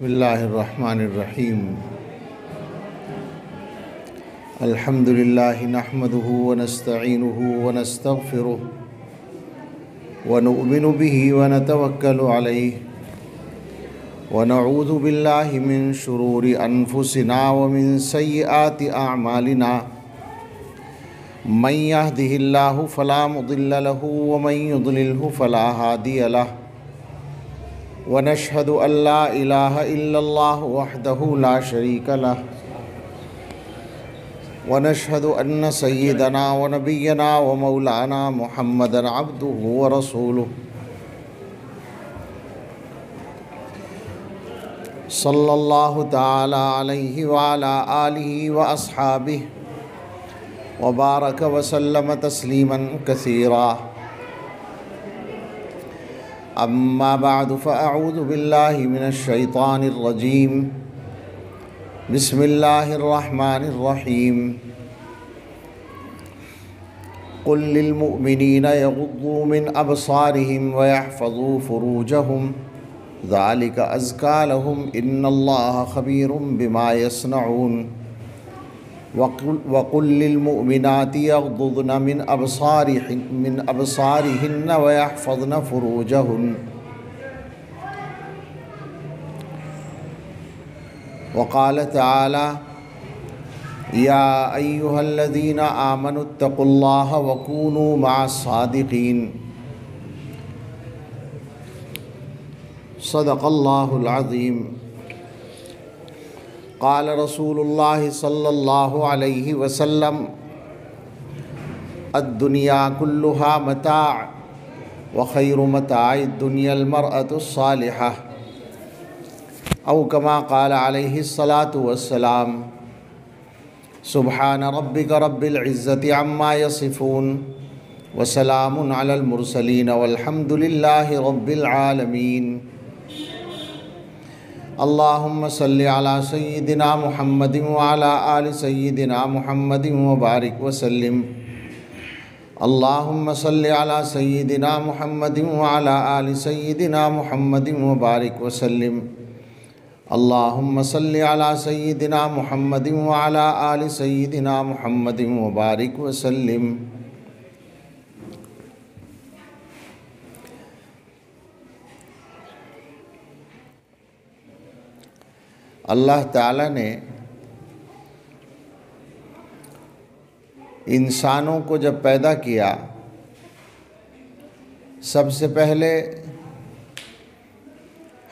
بسم اللہ الرحمن الرحیم الحمد للہ نحمده ونستعینه ونستغفره ونؤمن به ونتوکل علیہ ونعوذ باللہ من شرور انفسنا ومن سیئات اعمالنا من يهده اللہ فلا مضل له ومن يضلله فلا هادی له ونشهد أن لا إله إلا الله وحده لا شريك له ونشهد أن سيدنا ونبينا ومولانا محمدا عبده ورسوله صلى الله تعالى عليه وعلى آله وأصحابه وبارك وسلم تسليما كثيرا اما بعد فاعوذ باللہ من الشیطان الرجیم بسم اللہ الرحمن الرحیم قل للمؤمنین یغضوا من ابصارهم ویحفظوا فروجهم ذلك ازکا لهم ان اللہ خبیر بما یصنعون وقل للمؤمنات یغضضن من ابصارهن ویحفظن فروجهن وقال تعالی یا ایہا الذین آمنوا اتقوا اللہ وکونوا مع الصادقین صدق اللہ العظیم قال رسول اللہ صلی اللہ علیہ وسلم الدنیا کلها متاع وخیر متاع الدنیا المرأة الصالحة او کما قال علیہ الصلاة والسلام سبحان ربک رب العزة عما یصفون وسلام علی المرسلین والحمد للہ رب العالمین اللہم صلی علی سیدنا محمد وعلی آل سیدنا محمد وبارک وسلم اللہم صلی علی سیدنا محمد وعلی آل سیدنا محمد وبارک وسلم اللہم صلی علی سیدنا محمد وعلی آل سیدنا محمد وبارک وسلم اللہ تعالیٰ نے انسانوں کو جب پیدا کیا سب سے پہلے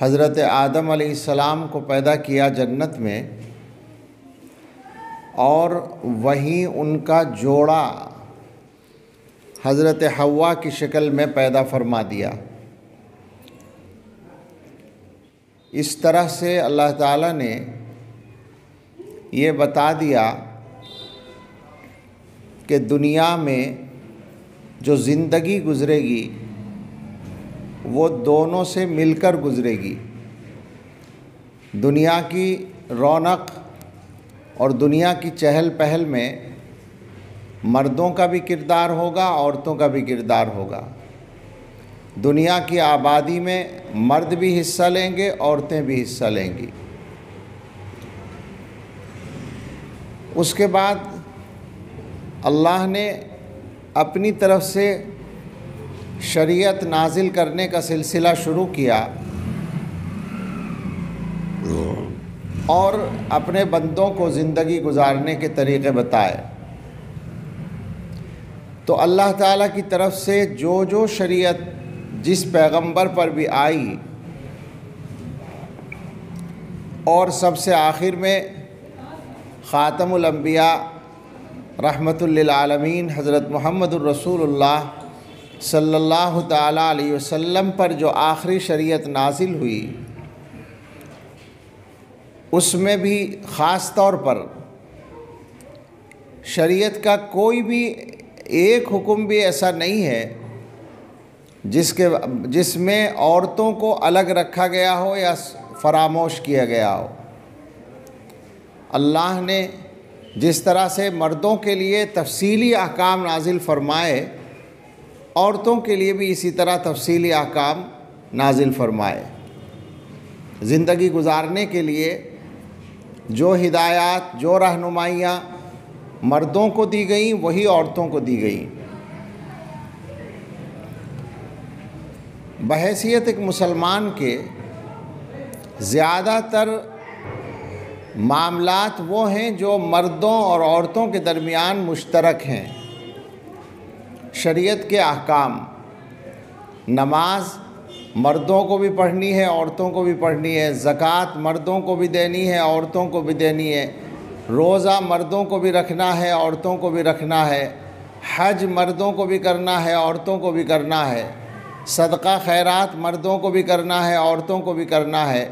حضرت آدم علیہ السلام کو پیدا کیا جنت میں اور وہیں ان کا جوڑا حضرت حوا کی شکل میں پیدا فرما دیا۔ اس طرح سے اللہ تعالیٰ نے یہ بتا دیا کہ دنیا میں جو زندگی گزرے گی وہ دونوں سے مل کر گزرے گی۔ دنیا کی رونق اور دنیا کی چہل پہل میں مردوں کا بھی کردار ہوگا، عورتوں کا بھی کردار ہوگا۔ دنیا کی آبادی میں مرد بھی حصہ لیں گے، عورتیں بھی حصہ لیں گی۔ اس کے بعد اللہ نے اپنی طرف سے شریعت نازل کرنے کا سلسلہ شروع کیا اور اپنے بندوں کو زندگی گزارنے کے طریقے بتائے۔ تو اللہ تعالیٰ کی طرف سے جو شریعت جس پیغمبر پر بھی آئی اور سب سے آخر میں خاتم الانبیاء رحمت للعالمین حضرت محمد الرسول اللہ صلی اللہ تعالیٰ علیہ وسلم پر جو آخری شریعت نازل ہوئی اس میں بھی خاص طور پر شریعت کا کوئی بھی ایک حکم بھی ایسا نہیں ہے جس میں عورتوں کو الگ رکھا گیا ہو یا فراموش کیا گیا ہو۔ اللہ نے جس طرح سے مردوں کے لیے تفصیلی احکام نازل فرمائے، عورتوں کے لیے بھی اسی طرح تفصیلی احکام نازل فرمائے۔ زندگی گزارنے کے لیے جو ہدایات، جو رہنمائیاں مردوں کو دی گئیں وہی عورتوں کو دی گئیں۔ بحیثیت ایک مسلمان کے زیادہ تر معاملات وہ ہیں جو مردوں اور عورتوں کے درمیان مشترک ہیں۔ شریعت کے احکام، نماز مردوں کو بھی پڑھنی ہے، عورتوں کو بھی پڑھنی ہے، زکوٰۃ مردوں کو بھی دینی ہے، عورتوں کو بھی دینی ہے، روزہ مردوں کو بھی رکھنا ہے، عورتوں کو بھی رکھنا ہے، حج مردوں کو بھی کرنا ہے، عورتوں کو بھی کرنا ہے، صدقہ خیرات مردوں کو بھی کرنا ہے، عورتوں کو بھی کرنا ہے۔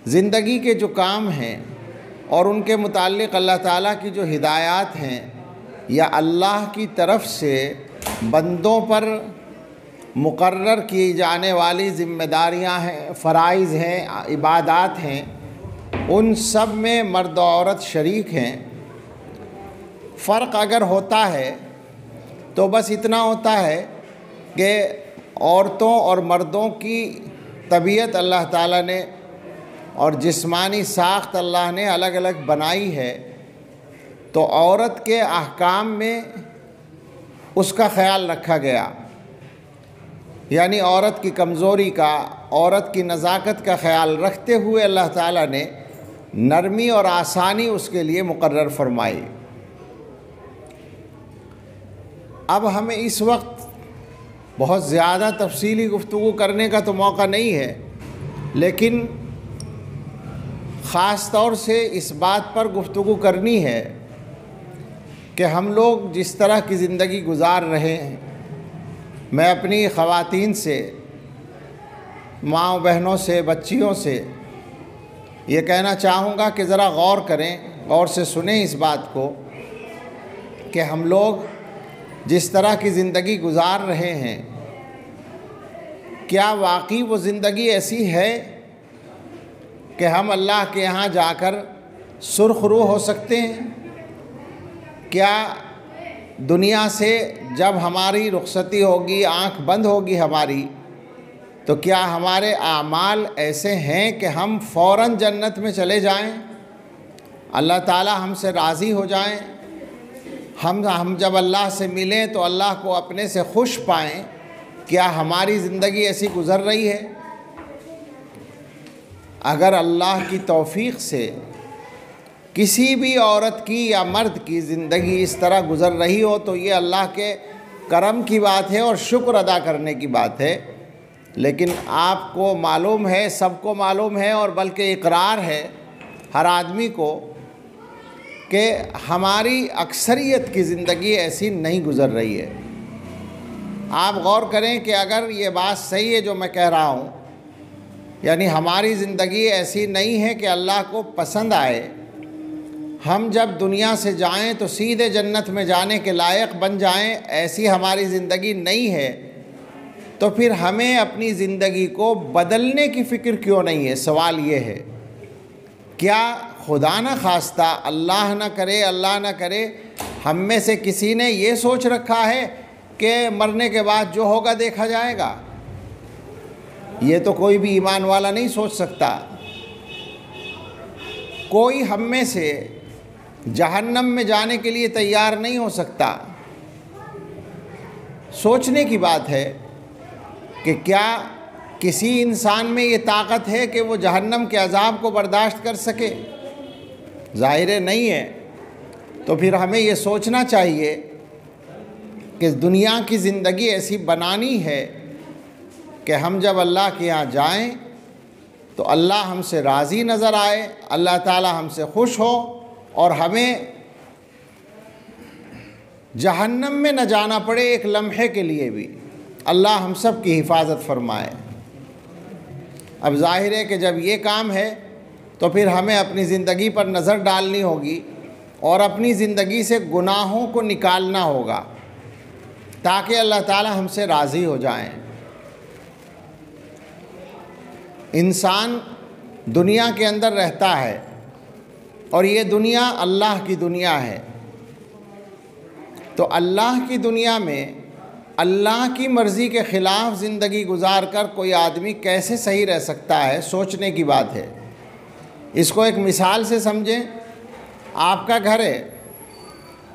زندگی کے جو کام ہیں اور ان کے متعلق اللہ تعالیٰ کی جو ہدایات ہیں یا اللہ کی طرف سے بندوں پر مقرر کی جانے والی ذمہ داریاں ہیں، فرائض ہیں، عبادات ہیں، ان سب میں مرد و عورت شریک ہیں۔ فرق اگر ہوتا ہے تو بس اتنا ہوتا ہے کہ عورتوں اور مردوں کی طبیعت اللہ تعالیٰ نے اور جسمانی ساخت اللہ نے الگ الگ بنائی ہے، تو عورت کے احکام میں اس کا خیال رکھا گیا، یعنی عورت کی کمزوری کا، عورت کی نزاکت کا خیال رکھتے ہوئے اللہ تعالیٰ نے نرمی اور آسانی اس کے لیے مقرر فرمائی۔ اب ہمیں اس وقت بہت زیادہ تفصیلی گفتگو کرنے کا تو موقع نہیں ہے، لیکن خاص طور سے اس بات پر گفتگو کرنی ہے کہ ہم لوگ جس طرح کی زندگی گزار رہے ہیں، میں اپنی خواتین سے، ماں بہنوں سے، بچیوں سے یہ کہنا چاہوں گا کہ ذرا غور کریں، غور سے سنیں اس بات کو کہ ہم لوگ جس طرح کی زندگی گزار رہے ہیں، کیا واقعی وہ زندگی ایسی ہے کہ ہم اللہ کے یہاں جا کر سرخ رو ہو سکتے ہیں؟ کیا دنیا سے جب ہماری رخصتی ہوگی، آنکھ بند ہوگی ہماری، تو کیا ہمارے اعمال ایسے ہیں کہ ہم فوراً جنت میں چلے جائیں، اللہ تعالی ہم سے راضی ہو جائیں، ہم جب اللہ سے ملیں تو اللہ کو اپنے سے خوش پائیں؟ کیا ہماری زندگی ایسی گزر رہی ہے؟ اگر اللہ کی توفیق سے کسی بھی عورت کی یا مرد کی زندگی اس طرح گزر رہی ہو تو یہ اللہ کے کرم کی بات ہے اور شکر ادا کرنے کی بات ہے۔ لیکن آپ کو معلوم ہے، سب کو معلوم ہے، اور بلکہ اقرار ہے ہر آدمی کو کہ ہماری اکثریت کی زندگی ایسی نہیں گزر رہی ہے۔ آپ غور کریں کہ اگر یہ بات صحیح ہے جو میں کہہ رہا ہوں، یعنی ہماری زندگی ایسی نہیں ہے کہ اللہ کو پسند آئے، ہم جب دنیا سے جائیں تو سیدھے جنت میں جانے کے لائق بن جائیں، ایسی ہماری زندگی نہیں ہے، تو پھر ہمیں اپنی زندگی کو بدلنے کی فکر کیوں نہیں ہے؟ سوال یہ ہے، کیا خدا نہ خواستہ، اللہ نہ کرے، اللہ نہ کرے، ہم میں سے کسی نے یہ سوچ رکھا ہے کہ مرنے کے بعد جو ہوگا دیکھا جائے گا؟ یہ تو کوئی بھی ایمان والا نہیں سوچ سکتا۔ کوئی ہم میں سے جہنم میں جانے کے لیے تیار نہیں ہو سکتا۔ سوچنے کی بات ہے کہ کیا کسی انسان میں یہ طاقت ہے کہ وہ جہنم کے عذاب کو برداشت کر سکے؟ ظاہر ہے نہیں ہے۔ تو پھر ہمیں یہ سوچنا چاہیے کہ دنیا کی زندگی ایسی بنانی ہے کہ ہم جب اللہ کے یہاں جائیں تو اللہ ہم سے راضی نظر آئے، اللہ تعالی ہم سے خوش ہو، اور ہمیں جہنم میں نہ جانا پڑے ایک لمحے کے لیے بھی۔ اللہ ہم سب کی حفاظت فرمائے۔ اب ظاہر ہے کہ جب یہ کام ہے تو پھر ہمیں اپنی زندگی پر نظر ڈالنی ہوگی اور اپنی زندگی سے گناہوں کو نکالنا ہوگا تاکہ اللہ تعالی ہم سے راضی ہو جائیں۔ انسان دنیا کے اندر رہتا ہے اور یہ دنیا اللہ کی دنیا ہے، تو اللہ کی دنیا میں اللہ کی مرضی کے خلاف زندگی گزار کر کوئی آدمی کیسے صحیح رہ سکتا ہے، سوچنے کی بات ہے۔ اس کو ایک مثال سے سمجھیں۔ آپ کا گھر ہے،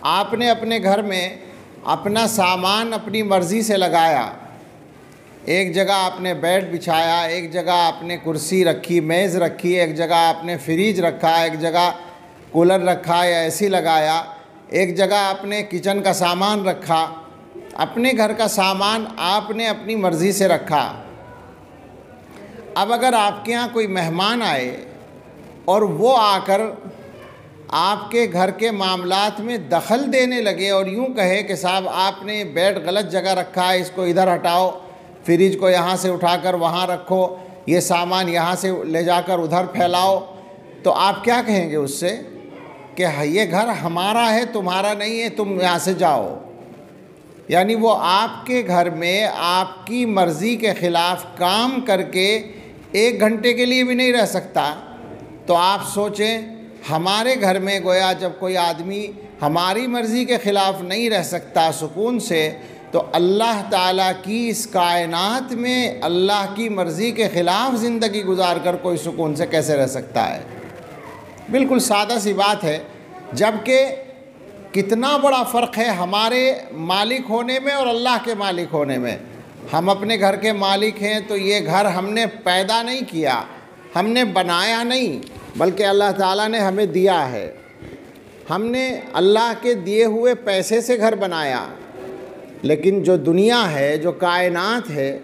آپ نے اپنے گھر میں اپنا سامان اپنی مرضی سے لگایا، ایک جگہ آپ نے بیڈ بچھایا، ایک جگہ آپ نے کرسی رکھی، میز رکھی، ایک جگہ آپ نے فریج رکھا، ایک جگہ کولر رکھا یا اے سی لگایا، ایک جگہ آپ نے کچن کا سامان رکھا۔ اپنے گھر کا سامان آپ نے اپنی مرضی سے رکھا۔ اب اگر آپ کے ہاں کوئی مہمان آئے اور وہ آ کر آپ کے گھر کے معاملات میں دخل دینے لگے اور یوں کہے کہ صاحب آپ نے بیڈ غلط جگہ رکھا ہے، اس کو ادھر ہٹاؤ، فریج کو یہاں سے اٹھا کر وہاں رکھو، یہ سامان یہاں سے لے جا کر ادھر پھیلاؤ، تو آپ کیا کہیں گے اس سے کہ یہ گھر ہمارا ہے، تمہارا نہیں ہے، تم یہاں سے جاؤ۔ یعنی وہ آپ کے گھر میں آپ کی مرضی کے خلاف کام کر کے 1 گھنٹے کے لیے بھی نہیں رہ سکتا۔ تو آپ سوچیں، ہمارے گھر میں گویا جب کوئی آدمی ہماری مرضی کے خلاف نہیں رہ سکتا سکون سے، تو اللہ تعالیٰ کی اس کائنات میں اللہ کی مرضی کے خلاف زندگی گزار کر کوئی سکون سے کیسے رہ سکتا ہے؟ بالکل سادہ سی بات ہے، جبکہ کتنا بڑا فرق ہے ہمارے مالک ہونے میں اور اللہ کے مالک ہونے میں۔ ہم اپنے گھر کے مالک ہیں تو یہ گھر ہم نے پیدا نہیں کیا، ہم نے بنایا نہیں، بلکہ اللہ تعالیٰ نے ہمیں دیا ہے۔ ہم نے اللہ کے دیے ہوئے پیسے سے گھر بنایا، لیکن جو دنیا ہے، جو کائنات ہے،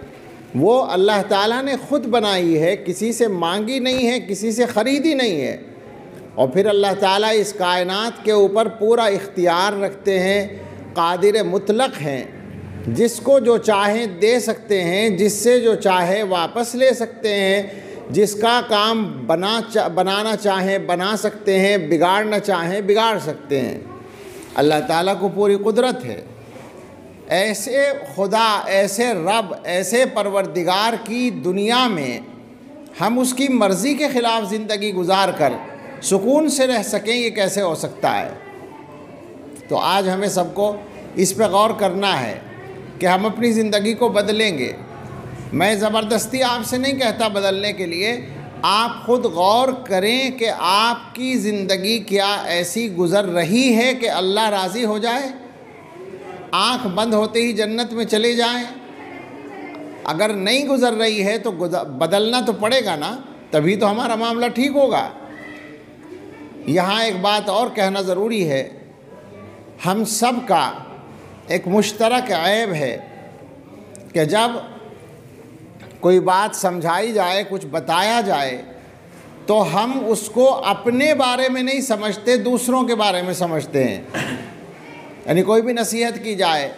وہ اللہ تعالیٰ نے خود بنائی ہے، کسی سے مانگی نہیں ہے، کسی سے خریدی نہیں ہے۔ اور پھر اللہ تعالیٰ اس کائنات کے اوپر پورا اختیار رکھتے ہیں، قادر مطلق ہیں، جس کو جو چاہیں دے سکتے ہیں، جس سے جو چاہے واپس لے سکتے ہیں، جس کا کام بنانا چاہیں بنا سکتے ہیں، بگاڑنا چاہیں بگاڑ سکتے ہیں۔ اللہ تعالیٰ کو پوری قدرت ہے۔ ایسے خدا، ایسے رب، ایسے پروردگار کی دنیا میں ہم اس کی مرضی کے خلاف زندگی گزار کر سکون سے رہ سکیں، یہ کیسے ہو سکتا ہے؟ تو آج ہمیں سب کو اس پہ غور کرنا ہے کہ ہم اپنی زندگی کو بدلیں گے۔ میں زبردستی آپ سے نہیں کہتا بدلنے کے لیے، آپ خود غور کریں کہ آپ کی زندگی کیا ایسی گزر رہی ہے کہ اللہ راضی ہو جائے، آنکھ بند ہوتے ہی جنت میں چلے جائیں؟ اگر نہیں گزر رہی ہے تو بدلنا تو پڑے گا نا، تبھی تو ہمارا معاملہ ٹھیک ہوگا۔ یہاں ایک بات اور کہنا ضروری ہے، ہم سب کا ایک مشترک عیب ہے کہ جب کوئی بات سمجھائی جائے، کچھ بتایا جائے، تو ہم اس کو اپنے بارے میں نہیں سمجھتے، دوسروں کے بارے میں سمجھتے ہیں۔ یعنی کوئی بھی نصیحت کی جائے،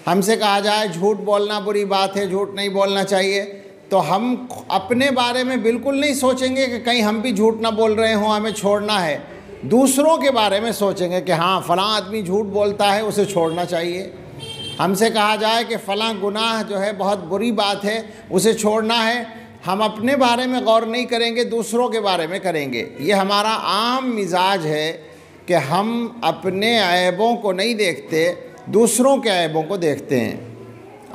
ہم سے کہا جائے جھوٹ بولنا بری بات ہے، جھوٹ نہیں بولنا چاہیے، تو ہم اپنے بارے میں بالکل نہیں سوچیں گے کہ کہیں ہم بھی جھوٹ نہ بول رہے ہوں، ہمیں چھوڑنا ہے۔ دوسروں کے بارے میں سوچیں گے کہ ہاں فلاں آدمی جھوٹ بولتا ہے، اسے چھوڑنا چاہیے۔ ہم سے کہا جائے کہ فلاں گناہ جو ہے بہت بری بات ہے، اسے چھوڑنا ہے، ہم اپنے بارے میں غور نہیں کریں گے، دوسروں کے بارے میں کریں گے۔ یہ ہمارا عام مزاج ہے کہ ہم اپنے عیبوں کو نہیں دیکھتے، دوسروں کے عیبوں کو دیکھتے ہیں۔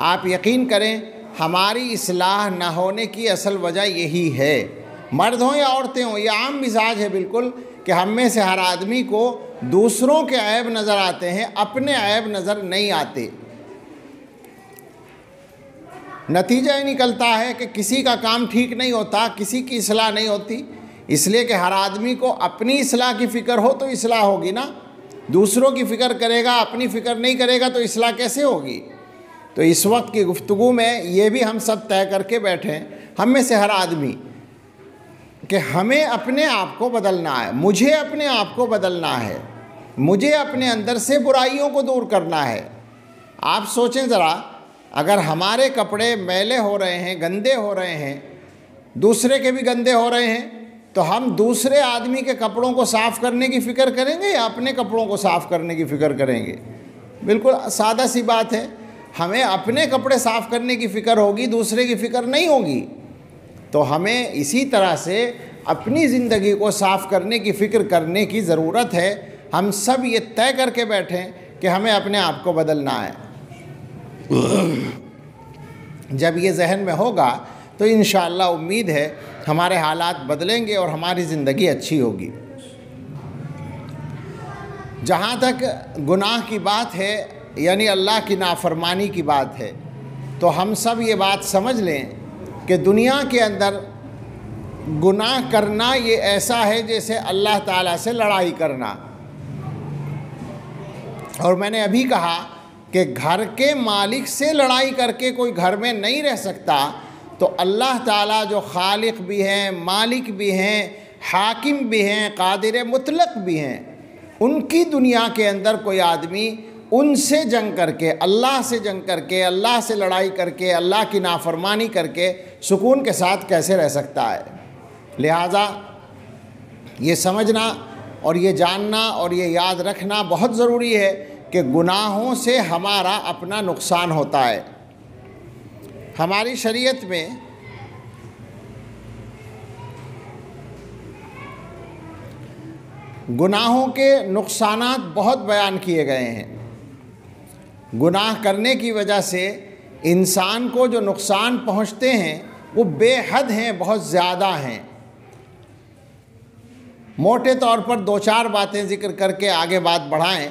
آپ یقین کریں، ہماری اصلاح نہ ہونے کی اصل وجہ یہی ہے، مرد ہوں یا عورتیں ہوں، یہ عام مزاج ہے بالکل کہ ہم میں سے ہر آدمی کو دوسروں کے عیب نظر آتے ہیں، اپنے عیب نظر نہیں آتے۔ نتیجہ یہ نکلتا ہے کہ کسی کا کام ٹھیک نہیں ہوتا، کسی کی اصلاح نہیں ہوتی، اس لیے کہ ہر آدمی کو اپنی اصلاح کی فکر ہو تو اصلاح ہوگی نا۔ دوسروں کی فکر کرے گا، اپنی فکر نہیں کرے گا تو اصلاح کیسے ہوگی؟ تو اس وقت کی گفتگو میں یہ بھی ہم سب طے کر کے بیٹھیں، ہم میں سے ہر آدمی، کہ ہمیں اپنے آپ کو بدلنا ہے، مجھے اپنے آپ کو بدلنا ہے، مجھے اپنے اندر سے برائیوں کو دور کرنا ہے۔ آپ سوچیں ذرا، اگر ہمارے کپڑے میلے ہو رہے ہیں، گندے ہو رہے ہیں، دوسرے کے بھی گندے ہو رہے ہیں، تو ہم دوسرے آدمی کے کپڑوں کو صاف کرنے کی فکر کریں گے یا اپنے کپڑوں کو صاف کرنے کی فکر کریں گے؟ بالکل سادہ سی بات ہے، ہمیں اپنے کپڑے صاف کرنے کی فکر ہوگی، دوسرے کی فکر نہیں ہوگی۔ تو ہمیں اسی طرح سے اپنی زندگی کو صاف کرنے کی فکر کرنے کی ضرورت ہے۔ ہم سب یہ طے کر کے بیٹھیں کہ ہمیں اپنے آپ کو بدلنا ہے۔ جب یہ ذہن میں ہوگا تو انشاءاللہ امید ہے ہمارے حالات بدلیں گے اور ہماری زندگی اچھی ہوگی۔ جہاں تک گناہ کی بات ہے، یعنی اللہ کی نافرمانی کی بات ہے، تو ہم سب یہ بات سمجھ لیں کہ دنیا کے اندر گناہ کرنا یہ ایسا ہے جیسے اللہ تعالیٰ سے لڑائی کرنا۔ اور میں نے ابھی کہا کہ گھر کے مالک سے لڑائی کر کے کوئی گھر میں نہیں رہ سکتا، تو اللہ تعالیٰ جو خالق بھی ہیں، مالک بھی ہیں، حاکم بھی ہیں، قادر مطلق بھی ہیں، ان کی دنیا کے اندر کوئی آدمی ان سے جنگ کر کے، اللہ سے جنگ کر کے، اللہ سے لڑائی کر کے، اللہ کی نافرمانی کر کے سکون کے ساتھ کیسے رہ سکتا ہے؟ لہٰذا یہ سمجھنا اور یہ جاننا اور یہ یاد رکھنا بہت ضروری ہے کہ گناہوں سے ہمارا اپنا نقصان ہوتا ہے۔ ہماری شریعت میں گناہوں کے نقصانات بہت بیان کیے گئے ہیں۔ گناہ کرنے کی وجہ سے انسان کو جو نقصان پہنچتے ہیں وہ بے حد ہیں، بہت زیادہ ہیں۔ موٹے طور پر دو چار باتیں ذکر کر کے آگے بات بڑھائیں۔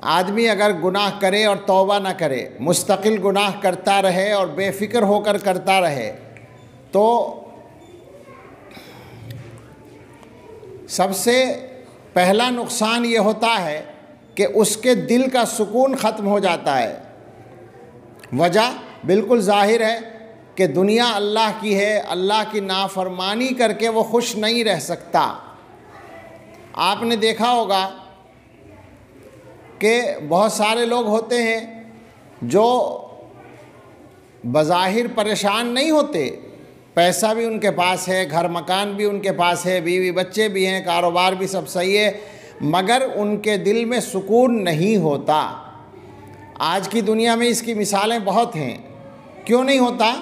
آدمی اگر گناہ کرے اور توبہ نہ کرے، مستقل گناہ کرتا رہے اور بے فکر ہو کر کرتا رہے، تو سب سے پہلا نقصان یہ ہوتا ہے کہ اس کے دل کا سکون ختم ہو جاتا ہے۔ وجہ بالکل ظاہر ہے کہ دنیا اللہ کی ہے، اللہ کی نافرمانی کر کے وہ خوش نہیں رہ سکتا۔ آپ نے دیکھا ہوگا کہ بہت سارے لوگ ہوتے ہیں جو بظاہر پریشان نہیں ہوتے، پیسہ بھی ان کے پاس ہے، گھر مکان بھی ان کے پاس ہے، بیوی بچے بھی ہیں، کاروبار بھی سب صحیح ہے، مگر ان کے دل میں سکون نہیں ہوتا۔ آج کی دنیا میں اس کی مثالیں بہت ہیں۔ کیوں نہیں ہوتا؟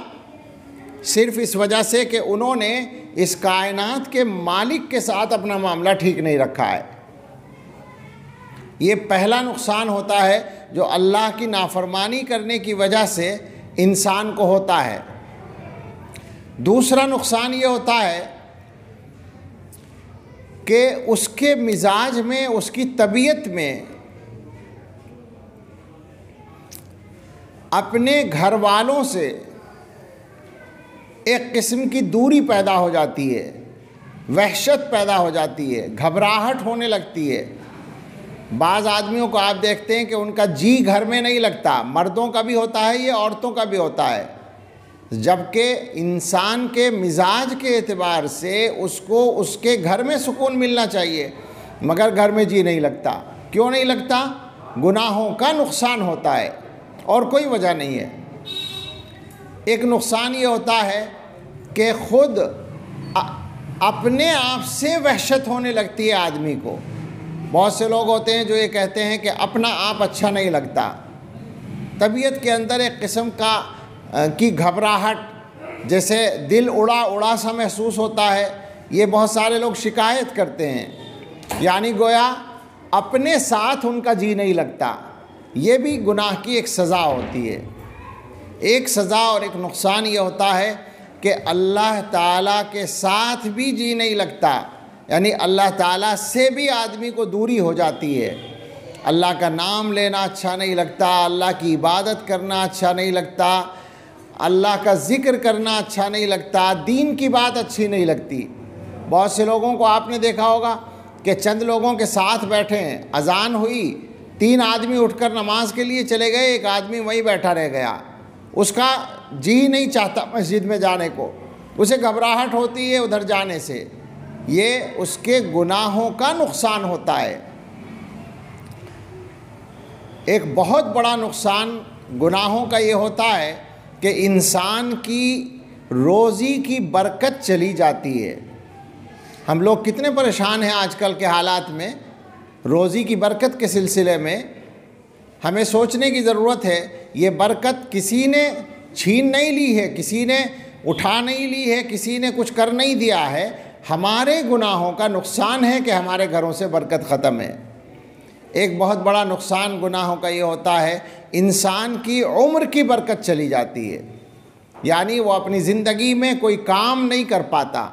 صرف اس وجہ سے کہ انہوں نے اس کائنات کے مالک کے ساتھ اپنا معاملہ ٹھیک نہیں رکھا ہے۔ یہ پہلا نقصان ہوتا ہے جو اللہ کی نافرمانی کرنے کی وجہ سے انسان کو ہوتا ہے۔ دوسرا نقصان یہ ہوتا ہے کہ اس کے مزاج میں، اس کی طبیعت میں اپنے گھر والوں سے ایک قسم کی دوری پیدا ہو جاتی ہے، وحشت پیدا ہو جاتی ہے، گھبراہٹ ہونے لگتی ہے۔ بعض آدمیوں کو آپ دیکھتے ہیں کہ ان کا جی گھر میں نہیں لگتا، مردوں کا بھی ہوتا ہے، یہ عورتوں کا بھی ہوتا ہے، جبکہ انسان کے مزاج کے اعتبار سے اس کو اس کے گھر میں سکون ملنا چاہیے، مگر گھر میں جی نہیں لگتا۔ کیوں نہیں لگتا؟ گناہوں کا نقصان ہوتا ہے اور کوئی وجہ نہیں ہے۔ ایک نقصان یہ ہوتا ہے کہ خود اپنے آپ سے وحشت ہونے لگتی ہے آدمی کو۔ بہت سے لوگ ہوتے ہیں جو یہ کہتے ہیں کہ اپنا آپ اچھا نہیں لگتا، طبیعت کے اندر ایک قسم کی گھبراہٹ، جیسے دل اڑا اڑا سا محسوس ہوتا ہے۔ یہ بہت سارے لوگ شکایت کرتے ہیں، یعنی گویا اپنے ساتھ ان کا جی نہیں لگتا۔ یہ بھی گناہ کی ایک سزا ہوتی ہے۔ ایک سزا اور ایک نقصان یہ ہوتا ہے کہ اللہ تعالیٰ کے ساتھ بھی جی نہیں لگتا، یعنی اللہ تعالیٰ سے بھی آدمی کو دوری ہو جاتی ہے۔ اللہ کا نام لینا اچھا نہیں لگتا، اللہ کی عبادت کرنا اچھا نہیں لگتا، اللہ کا ذکر کرنا اچھا نہیں لگتا، دین کی بات اچھی نہیں لگتی۔ بہت سے لوگوں کو آپ نے دیکھا ہوگا کہ چند لوگوں کے ساتھ بیٹھے ہیں، اذان ہوئی، 3 آدمی اٹھ کر نماز کے لیے چلے گئے، ایک آدمی وہیں بیٹھا رہ گیا۔ اس کا جی نہیں چاہتا مسجد میں جانے کو، اسے گھبراہٹ ہوتی ہے ادھر جانے سے۔ یہ اس کے گناہوں کا نقصان ہوتا ہے۔ ایک بہت بڑا نقصان گناہوں کا یہ ہوتا ہے کہ انسان کی روزی کی برکت چلی جاتی ہے۔ ہم لوگ کتنے پریشان ہیں آج کل کے حالات میں روزی کی برکت کے سلسلے میں۔ ہمیں سوچنے کی ضرورت ہے، یہ برکت کسی نے چھین نہیں لی ہے، کسی نے اٹھا نہیں لی ہے، کسی نے کچھ کر نہیں دیا ہے، ہمارے گناہوں کا نقصان ہے کہ ہمارے گھروں سے برکت ختم ہے۔ ایک بہت بڑا نقصان گناہوں کا یہ ہوتا ہے انسان کی عمر کی برکت چلی جاتی ہے، یعنی وہ اپنی زندگی میں کوئی کام نہیں کر پاتا،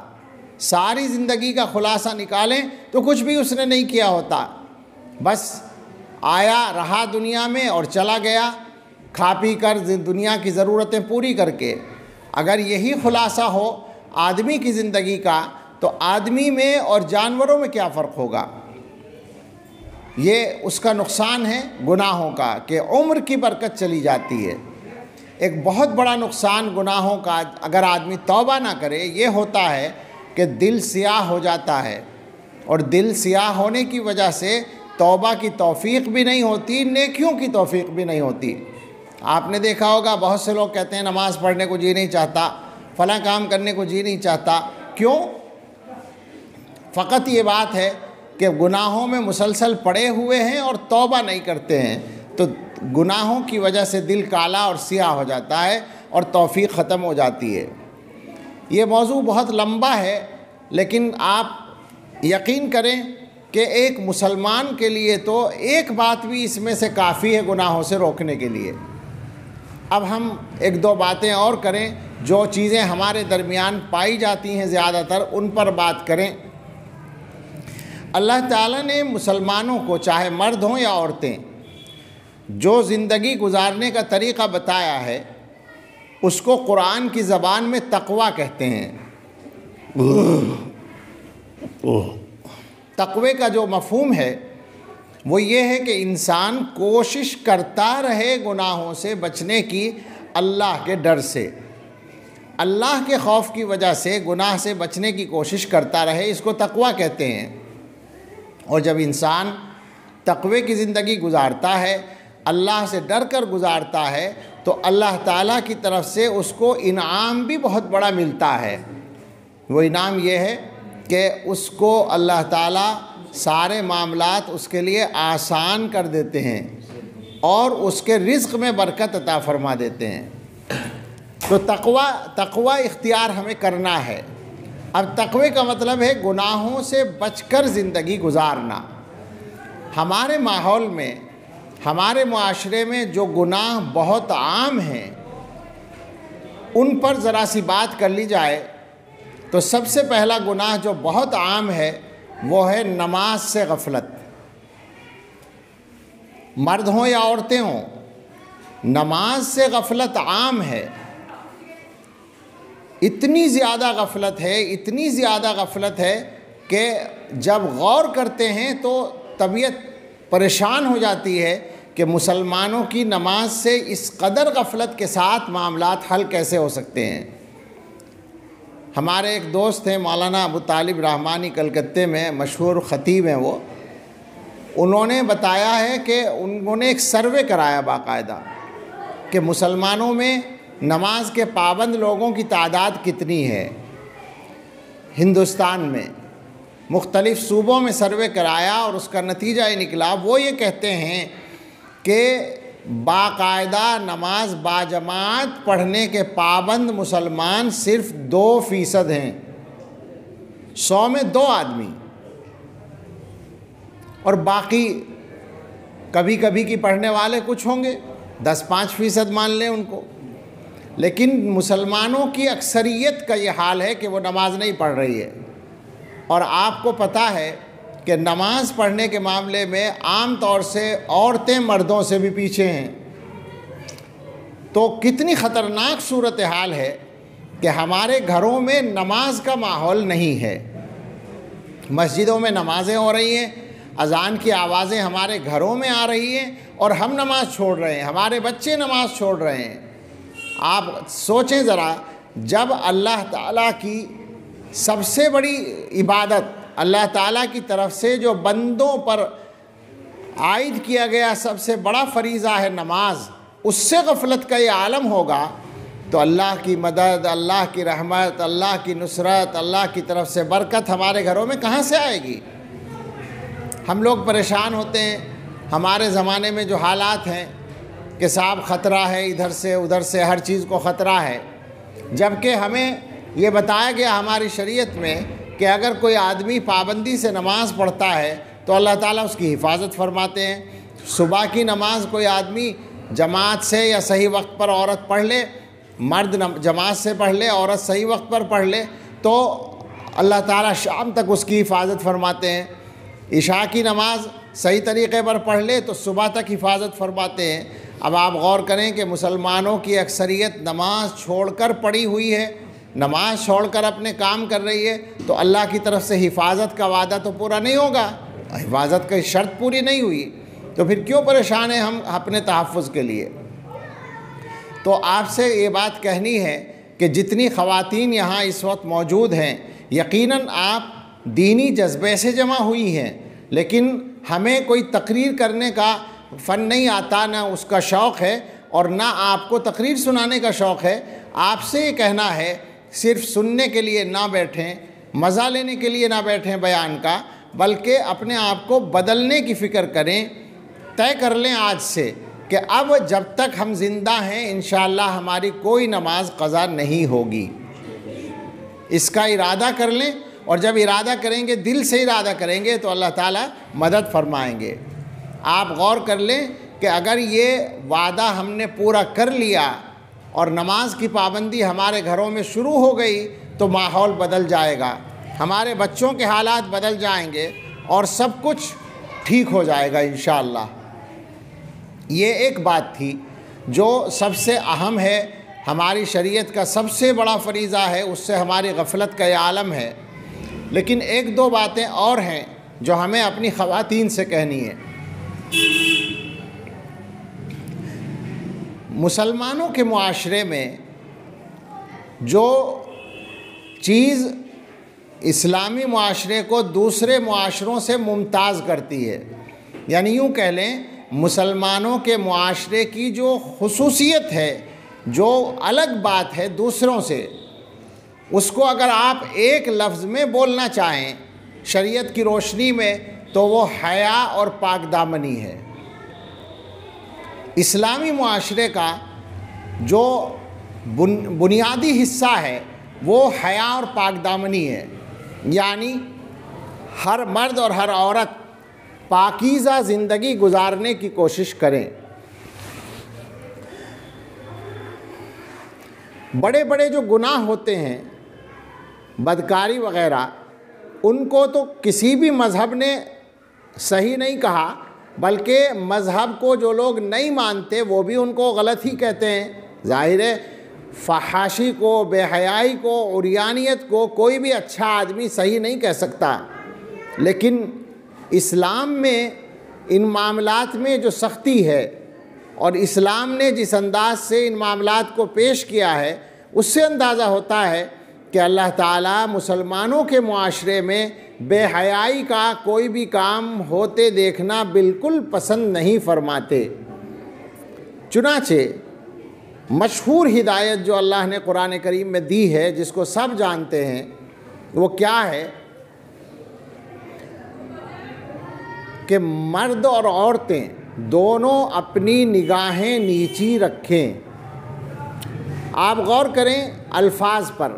ساری زندگی کا خلاصہ نکالیں تو کچھ بھی اس نے نہیں کیا ہوتا، بس آیا رہا دنیا میں اور چلا گیا کھا پی کر دنیا کی ضرورتیں پوری کر کے۔ اگر یہی خلاصہ ہو آدمی کی زندگی کا تو آدمی میں اور جانوروں میں کیا فرق ہوگا؟ یہ اس کا نقصان ہے گناہوں کا کہ عمر کی برکت چلی جاتی ہے۔ ایک بہت بڑا نقصان گناہوں کا اگر آدمی توبہ نہ کرے یہ ہوتا ہے کہ دل سیاہ ہو جاتا ہے، اور دل سیاہ ہونے کی وجہ سے توبہ کی توفیق بھی نہیں ہوتی، نیکیوں کی توفیق بھی نہیں ہوتی۔ آپ نے دیکھا ہوگا بہت سے لوگ کہتے ہیں نماز پڑھنے کو جی نہیں چاہتا، فلاں کام کرنے کو جی نہیں چاہتا، کیوں؟ فقط یہ بات ہے کہ گناہوں میں مسلسل پڑے ہوئے ہیں اور توبہ نہیں کرتے ہیں، تو گناہوں کی وجہ سے دل کالا اور سیاہ ہو جاتا ہے اور توفیق ختم ہو جاتی ہے۔ یہ موضوع بہت لمبا ہے، لیکن آپ یقین کریں کہ ایک مسلمان کے لیے تو ایک بات بھی اس میں سے کافی ہے گناہوں سے روکنے کے لیے۔ اب ہم ایک دو باتیں اور کریں، جو چیزیں ہمارے درمیان پائی جاتی ہیں زیادہ تر ان پر بات کریں۔ اللہ تعالیٰ نے مسلمانوں کو چاہے مرد ہوں یا عورتیں جو زندگی گزارنے کا طریقہ بتایا ہے اس کو قرآن کی زبان میں تقویٰ کہتے ہیں۔ تقوی کا جو مفہوم ہے وہ یہ ہے کہ انسان کوشش کرتا رہے گناہوں سے بچنے کی، اللہ کے ڈر سے، اللہ کے خوف کی وجہ سے گناہ سے بچنے کی کوشش کرتا رہے، اس کو تقویٰ کہتے ہیں۔ اور جب انسان تقوی کی زندگی گزارتا ہے، اللہ سے ڈر کر گزارتا ہے، تو اللہ تعالیٰ کی طرف سے اس کو انعام بھی بہت بڑا ملتا ہے۔ وہ انعام یہ ہے کہ اس کو اللہ تعالیٰ سارے معاملات اس کے لیے آسان کر دیتے ہیں اور اس کے رزق میں برکت عطا فرما دیتے ہیں۔ تو تقوی اختیار ہمیں کرنا ہے۔ اب تقوی کا مطلب ہے گناہوں سے بچ کر زندگی گزارنا۔ ہمارے ماحول میں، ہمارے معاشرے میں جو گناہ بہت عام ہیں ان پر ذرا سی بات کر لی جائے تو سب سے پہلا گناہ جو بہت عام ہے وہ ہے نماز سے غفلت۔ مرد ہوں یا عورتیں ہوں، نماز سے غفلت عام ہے۔ اتنی زیادہ غفلت ہے، اتنی زیادہ غفلت ہے کہ جب غور کرتے ہیں تو طبیعت پریشان ہو جاتی ہے کہ مسلمانوں کی نماز سے اس قدر غفلت کے ساتھ معاملات حل کیسے ہو سکتے ہیں۔ ہمارے ایک دوست ہیں مولانا ابو طالب رحمانی، کلکتے میں مشہور خطیب ہیں وہ، انہوں نے بتایا ہے کہ انہوں نے ایک سروے کرایا باقاعدہ کہ مسلمانوں میں نماز کے پابند لوگوں کی تعداد کتنی ہے ہندوستان میں۔ مختلف صوبوں میں سروے کرایا اور اس کا نتیجہ یہ نکلا، وہ یہ کہتے ہیں کہ باقاعدہ نماز باجماعت پڑھنے کے پابند مسلمان صرف 2% ہیں، 100 میں 2 آدمی، اور باقی کبھی کبھی کی پڑھنے والے کچھ ہوں گے، 10-5% مان لیں ان کو۔ لیکن مسلمانوں کی اکثریت کا یہ حال ہے کہ وہ نماز نہیں پڑھ رہی ہے، اور آپ کو پتہ ہے کہ نماز پڑھنے کے معاملے میں عام طور سے عورتیں مردوں سے بھی پیچھے ہیں۔ تو کتنی خطرناک صورتحال ہے کہ ہمارے گھروں میں نماز کا ماحول نہیں ہے۔ مسجدوں میں نمازیں ہو رہی ہیں، اذان کی آوازیں ہمارے گھروں میں آ رہی ہیں، اور ہم نماز چھوڑ رہے ہیں، ہمارے بچے نماز چھوڑ رہے ہیں۔ آپ سوچیں ذرا، جب اللہ تعالیٰ کی سب سے بڑی عبادت، اللہ تعالیٰ کی طرف سے جو بندوں پر عائد کیا گیا سب سے بڑا فریضہ ہے نماز، اس سے غفلت کا یہ عالم ہوگا تو اللہ کی مدد، اللہ کی رحمت، اللہ کی نصرت، اللہ کی طرف سے برکت ہمارے گھروں میں کہاں سے آئے گی؟ ہم لوگ پریشان ہوتے ہیں، ہمارے زمانے میں جو حالات ہیں کہ صاحب خطرہ ہے، ادھر سے ادھر سے ہر چیز کو خطرہ ہے، جبکہ ہمیں یہ بتایا گیا ہماری شریعت میں کہ اگر کوئی آدمی پابندی سے نماز پڑھتا ہے تو اللہ تعالیٰ اس کی حفاظت فرماتے ہیں۔ صبح کی نماز کوئی آدمی جماعت سے یا صحیح وقت پر عورت پڑھ لے، مرد جماعت سے پڑھ لے، عورت صحیح وقت پر پڑھ لے، تو اللہ تعالیٰ شام تک اس کی حفاظت فرماتے ہیں۔ عشاء کی نماز صحیح طریقے پر پڑھ لے تو صبح تک حفاظت فرماتے ہیں۔ اب آپ غور کریں کہ مسلمانوں کی اکثریت نماز چھوڑ کر پڑی ہوئی ہے، نماز چھوڑ کر اپنے کام کر رہی ہے، تو اللہ کی طرف سے حفاظت کا وعدہ تو پورا نہیں ہوگا، حفاظت کی شرط پوری نہیں ہوئی، تو پھر کیوں پریشان ہیں ہم اپنے تحفظ کے لیے؟ تو آپ سے یہ بات کہنی ہے کہ جتنی خواتین یہاں اس وقت موجود ہیں، یقیناً آپ دینی جذبے سے جمع ہوئی ہیں، لیکن ہمیں کوئی تقریر کرنے کا فن نہیں آتا، نہ اس کا شوق ہے اور نہ آپ کو تقریر سنانے کا شوق ہے۔ آپ سے یہ کہنا ہے صرف سننے کے لیے نہ بیٹھیں، مزہ لینے کے لیے نہ بیٹھیں بیان کا، بلکہ اپنے آپ کو بدلنے کی فکر کریں۔ طے کر لیں آج سے کہ اب جب تک ہم زندہ ہیں انشاءاللہ ہماری کوئی نماز قضا نہیں ہوگی، اس کا ارادہ کر لیں، اور جب ارادہ کریں گے، دل سے ارادہ کریں گے، تو اللہ تعالیٰ مدد فرمائیں گے۔ آپ غور کر لیں کہ اگر یہ وعدہ ہم نے پورا کر لیا اور نماز کی پابندی ہمارے گھروں میں شروع ہو گئی تو ماحول بدل جائے گا، ہمارے بچوں کے حالات بدل جائیں گے اور سب کچھ ٹھیک ہو جائے گا انشاءاللہ۔ یہ ایک بات تھی جو سب سے اہم ہے، ہماری شریعت کا سب سے بڑا فریضہ ہے، اس سے ہماری غفلت کا یہ عالم ہے۔ لیکن ایک دو باتیں اور ہیں جو ہمیں اپنی خواتین سے کہنی ہے۔ مسلمانوں کے معاشرے میں جو چیز اسلامی معاشرے کو دوسرے معاشروں سے ممتاز کرتی ہے، یعنی یوں کہہ لیں مسلمانوں کے معاشرے کی جو خصوصیت ہے، جو الگ بات ہے دوسروں سے، اس کو اگر آپ ایک لفظ میں بولنا چاہیں شریعت کی روشنی میں تو وہ حیا اور پاک دامنی ہے۔ اسلامی معاشرے کا جو بنیادی حصہ ہے وہ حیا اور پاک دامنی ہے، یعنی ہر مرد اور ہر عورت پاکیزہ زندگی گزارنے کی کوشش کریں۔ بڑے بڑے جو گناہ ہوتے ہیں، بدکاری وغیرہ، ان کو تو کسی بھی مذہب نے صحیح نہیں کہا، بلکہ مذہب کو جو لوگ نہیں مانتے وہ بھی ان کو غلط ہی کہتے ہیں۔ ظاہر ہے فحاشی کو، بے حیائی کو، عریانیت کو کوئی بھی اچھا آدمی صحیح نہیں کہہ سکتا، لیکن اسلام میں ان معاملات میں جو سختی ہے اور اسلام نے جس انداز سے ان معاملات کو پیش کیا ہے، اس سے اندازہ ہوتا ہے کہ اللہ تعالیٰ مسلمانوں کے معاشرے میں بے حیائی کا کوئی بھی کام ہوتے دیکھنا بالکل پسند نہیں فرماتے۔ چنانچہ مشہور ہدایت جو اللہ نے قرآن کریم میں دی ہے، جس کو سب جانتے ہیں، وہ کیا ہے کہ مرد اور عورتیں دونوں اپنی نگاہیں نیچی رکھیں۔ آپ غور کریں الفاظ پر،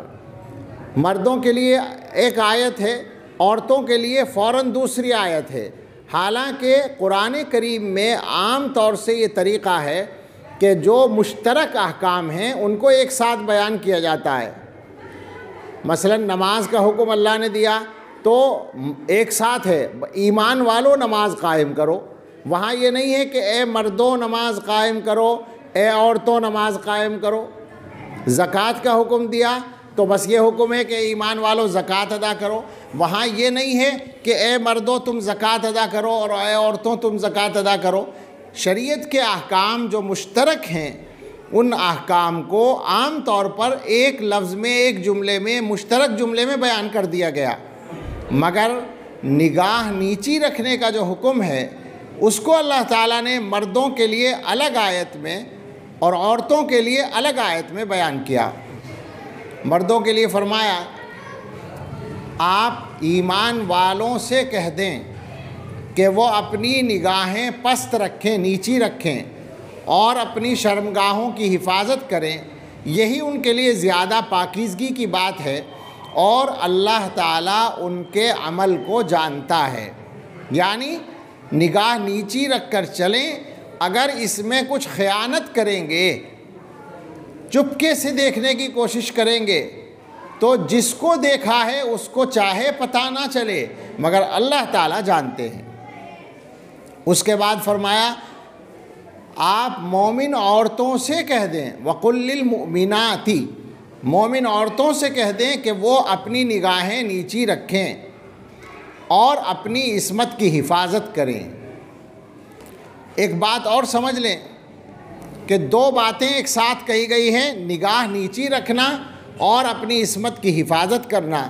مردوں کے لیے ایک آیت ہے، عورتوں کے لیے فوراً دوسری آیت ہے۔ حالانکہ قرآن کریم میں عام طور سے یہ طریقہ ہے کہ جو مشترک احکام ہیں ان کو ایک ساتھ بیان کیا جاتا ہے۔ مثلا نماز کا حکم اللہ نے دیا تو ایک ساتھ ہے، ایمان والو نماز قائم کرو۔ وہاں یہ نہیں ہے کہ اے مردوں نماز قائم کرو، اے عورتوں نماز قائم کرو۔ زکوٰۃ کا حکم دیا تو بس یہ حکم ہے کہ ایمان والو زکوٰۃ ادا کرو۔ وہاں یہ نہیں ہے کہ اے مردوں تم زکوٰۃ ادا کرو اور اے عورتوں تم زکوٰۃ ادا کرو۔ شریعت کے احکام جو مشترک ہیں ان احکام کو عام طور پر ایک لفظ میں، ایک جملے میں، مشترک جملے میں بیان کر دیا گیا، مگر نگاہ نیچی رکھنے کا جو حکم ہے اس کو اللہ تعالیٰ نے مردوں کے لیے الگ آیت میں اور عورتوں کے لیے الگ آیت میں بیان کیا۔ مردوں کے لیے فرمایا آپ ایمان والوں سے کہہ دیں کہ وہ اپنی نگاہیں پست رکھیں، نیچی رکھیں اور اپنی شرمگاہوں کی حفاظت کریں، یہی ان کے لیے زیادہ پاکیزگی کی بات ہے اور اللہ تعالیٰ ان کے عمل کو جانتا ہے۔ یعنی نگاہ نیچی رکھ کر چلیں. اگر اس میں کچھ خیانت کریں گے، چپکے سے دیکھنے کی کوشش کریں گے، تو جس کو دیکھا ہے اس کو چاہے پتہ نہ چلے مگر اللہ تعالیٰ جانتے ہیں. اس کے بعد فرمایا آپ مومن عورتوں سے کہہ دیں، وَقُلْ لِلْمُؤْمِنَاتِ، مومن عورتوں سے کہہ دیں کہ وہ اپنی نگاہیں نیچی رکھیں اور اپنی عصمت کی حفاظت کریں. ایک بات اور سمجھ لیں کہ دو باتیں ایک ساتھ کہی گئی ہیں، نگاہ نیچی رکھنا اور اپنی عصمت کی حفاظت کرنا.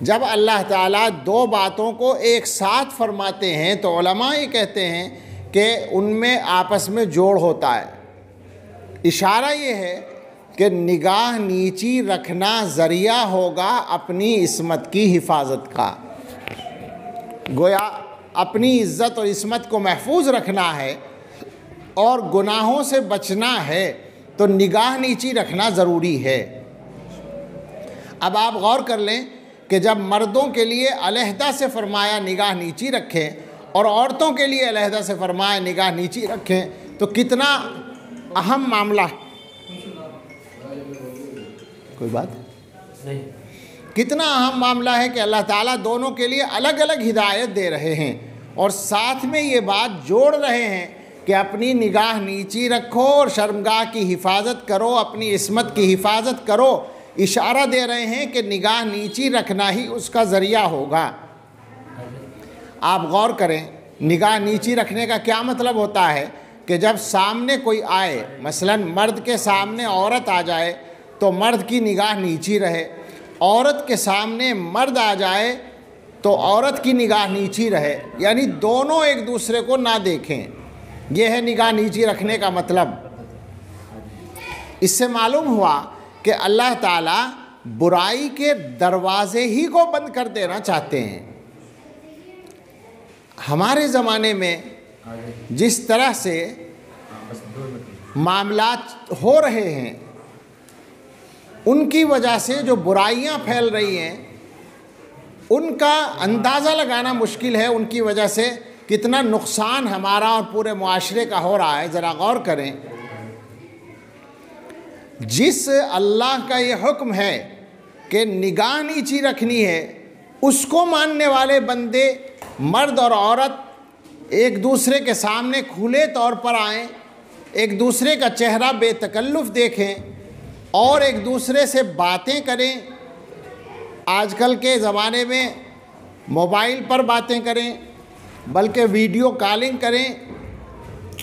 جب اللہ تعالیٰ دو باتوں کو ایک ساتھ فرماتے ہیں تو علماء یہ کہتے ہیں کہ ان میں آپس میں جوڑ ہوتا ہے. اشارہ یہ ہے کہ نگاہ نیچی رکھنا ذریعہ ہوگا اپنی عصمت کی حفاظت کا. گویا اپنی عزت اور عصمت کو محفوظ رکھنا ہے اور گناہوں سے بچنا ہے تو نگاہ نیچی رکھنا ضروری ہے. اب آپ غور کر لیں کہ جب مردوں کے لیے علیحدہ سے فرمایا نگاہ نیچی رکھیں اور عورتوں کے لیے علیحدہ سے فرمایا نگاہ نیچی رکھیں تو کتنا اہم معاملہ، کوئی بات نہیں، کتنا اہم معاملہ ہے کہ اللہ تعالیٰ دونوں کے لیے الگ الگ ہدایت دے رہے ہیں اور ساتھ میں یہ بات جوڑ رہے ہیں کہ اپنی نگاہ نیچی رکھو اور شرمگاہ کی حفاظت کرو، اپنی عصمت کی حفاظت کرو. اشارہ دے رہے ہیں کہ نگاہ نیچی رکھنا ہی اس کا ذریعہ ہوگا. آپ غور کریں نگاہ نیچی رکھنے کا کیا مطلب ہوتا ہے کہ جب سامنے کوئی آئے، مثلا مرد کے سامنے عورت آ جائے تو مرد کی نگاہ نیچی رہے، عورت کے سامنے مرد آ جائے تو عورت کی نگاہ نیچی رہے، یعنی دونوں ایک دوسرے کو نہ دیکھیں. یہ ہے نگاہ نیچی رکھنے کا مطلب. اس سے معلوم ہوا کہ اللہ تعالیٰ برائی کے دروازے ہی کو بند کر دینا چاہتے ہیں. ہمارے زمانے میں جس طرح سے معاملات ہو رہے ہیں ان کی وجہ سے جو برائیاں پھیل رہی ہیں ان کا اندازہ لگانا مشکل ہے. ان کی وجہ سے کتنا نقصان ہمارا اور پورے معاشرے کا ہو رہا ہے. ذرا غور کریں، جس اللہ کا یہ حکم ہے کہ نگاہ نیچی رکھنی ہے اس کو ماننے والے بندے مرد اور عورت ایک دوسرے کے سامنے کھلے طور پر آئیں، ایک دوسرے کا چہرہ بے تکلف دیکھیں اور ایک دوسرے سے باتیں کریں. آج کل کے زمانے میں موبائل پر باتیں کریں، بلکہ ویڈیو کالنگ کریں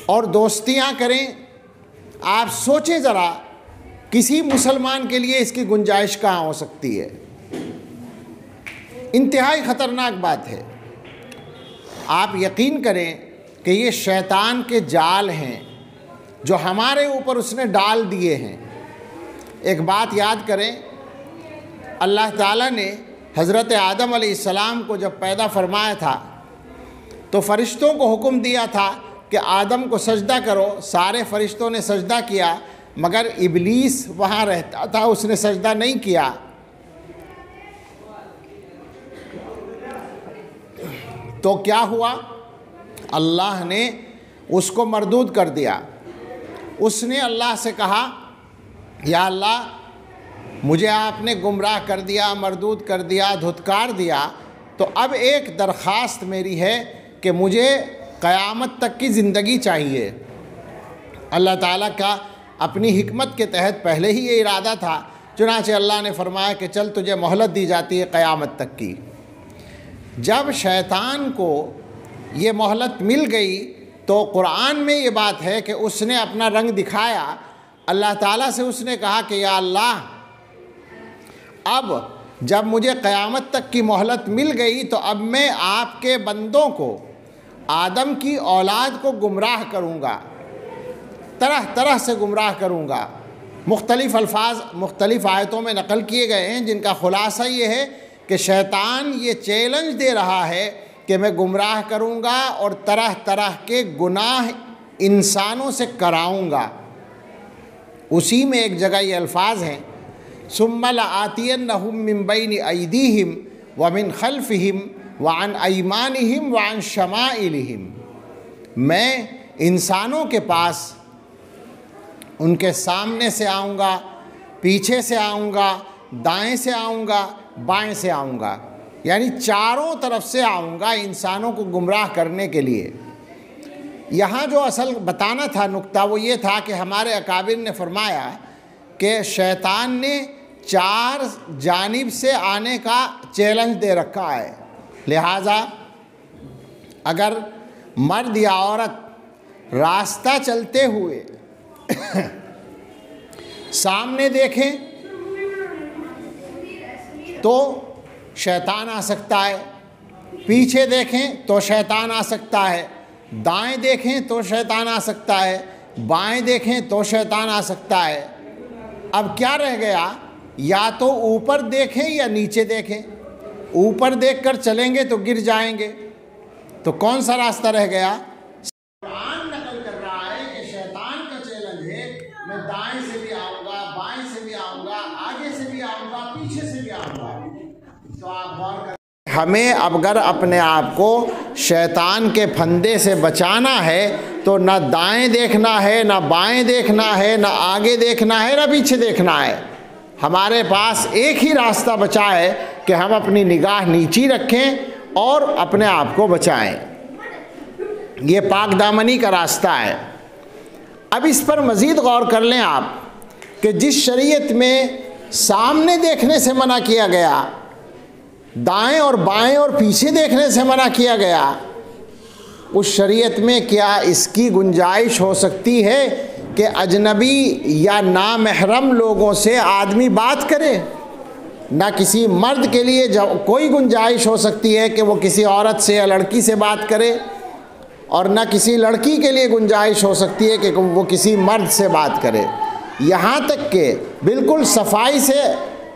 اور دوستیاں کریں. آپ سوچیں ذرا کسی مسلمان کے لیے اس کی گنجائش کہاں ہو سکتی ہے؟ انتہائی خطرناک بات ہے. آپ یقین کریں کہ یہ شیطان کے جال ہیں جو ہمارے اوپر اس نے ڈال دیے ہیں. ایک بات یاد کریں، اللہ تعالیٰ نے حضرت آدم علیہ السلام کو جب پیدا فرمایا تھا تو فرشتوں کو حکم دیا تھا کہ آدم کو سجدہ کرو. سارے فرشتوں نے سجدہ کیا مگر ابلیس وہاں رہتا تھا، اس نے سجدہ نہیں کیا. تو کیا ہوا؟ اللہ نے اس کو مردود کر دیا. اس نے اللہ سے کہا یا اللہ مجھے آپ نے گمراہ کر دیا، مردود کر دیا، دھتکار دیا، تو اب ایک درخواست میری ہے کہ مجھے قیامت تک کی زندگی چاہیے. اللہ تعالیٰ کا اپنی حکمت کے تحت پہلے ہی یہ ارادہ تھا، چنانچہ اللہ نے فرمایا کہ چل تجھے مہلت دی جاتی ہے قیامت تک کی. جب شیطان کو یہ مہلت مل گئی تو قرآن میں یہ بات ہے کہ اس نے اپنا رنگ دکھایا. اللہ تعالیٰ سے اس نے کہا کہ یا اللہ اب جب مجھے قیامت تک کی مہلت مل گئی تو اب میں آپ کے بندوں کو، آدم کی اولاد کو گمراہ کروں گا، طرح طرح سے گمراہ کروں گا. مختلف الفاظ مختلف آیتوں میں نقل کیے گئے ہیں جن کا خلاصہ یہ ہے کہ شیطان یہ چیلنج دے رہا ہے کہ میں گمراہ کروں گا اور طرح طرح کے گناہ انسانوں سے کراؤں گا. اسی میں ایک جگہ یہ الفاظ ہیں ثم لآتینہم من بین ایدیہم ومن خلفہم وعن ایمانہم وعن شمائلہم، میں انسانوں کے پاس ان کے سامنے سے آؤں گا، پیچھے سے آؤں گا، دائیں سے آؤں گا، بائیں سے آؤں گا، یعنی چاروں طرف سے آؤں گا انسانوں کو گمراہ کرنے کے لیے۔ یہاں جو اصل بتانا تھا نقطہ وہ یہ تھا کہ ہمارے اکابر نے فرمایا کہ شیطان نے 4 جانب سے آنے کا چیلنج دے رکھا ہے، لہٰذا اگر مرد یا عورت راستہ چلتے ہوئے سامنے دیکھیں تو شیطان آ سکتا ہے، پیچھے دیکھیں تو شیطان آ سکتا ہے، دائیں دیکھیں تو شیطان آ سکتا ہے، بائیں دیکھیں تو شیطان آ سکتا ہے۔ اب کیا رہ گیا؟ یا تو اوپر دیکھیں یا نیچے دیکھیں۔ اوپر دیکھ کر چلیں گے تو گر جائیں گے، تو کون سا راستہ رہ گیا؟ قرآن نقل کر رہا ہے کہ شیطان کا چیلنج ہے، میں دائیں سے بھی آؤں گا، بائیں سے بھی آؤں گا، آگے سے بھی آؤں گا، پیچھے سے بھی آؤں گا۔ تو آپ غور کریں، ہمیں اگر اپنے آپ کو شیطان کے پھندے سے بچانا ہے تو نہ دائیں دیکھنا ہے، نہ بائیں دیکھنا ہے، نہ آگے دیکھنا ہے، نہ پیچھے دیکھنا ہے۔ ہمارے پاس ایک ہی راستہ بچا ہے کہ ہم اپنی نگاہ نیچی رکھیں اور اپنے آپ کو بچائیں۔ یہ پاک دامنی کا راستہ ہے۔ اب اس پر مزید غور کر لیں آپ کہ جس شریعت میں سامنے دیکھنے سے منع کیا گیا، دائیں اور بائیں اور پیچھے دیکھنے سے منع کیا گیا، اس شریعت میں کیا اس کی گنجائش ہو سکتی ہے کہ اجنبی یا نامحرم لوگوں سے آدمی بات کرے؟ نہ کسی مرد کے لیے کوئی گنجائش ہو سکتی ہے کہ وہ کسی عورت سے یا لڑکی سے بات کرے، اور نہ کسی لڑکی کے لیے گنجائش ہو سکتی ہے کہ وہ کسی مرد سے بات کرے۔ یہاں تک کہ بالکل صفائی سے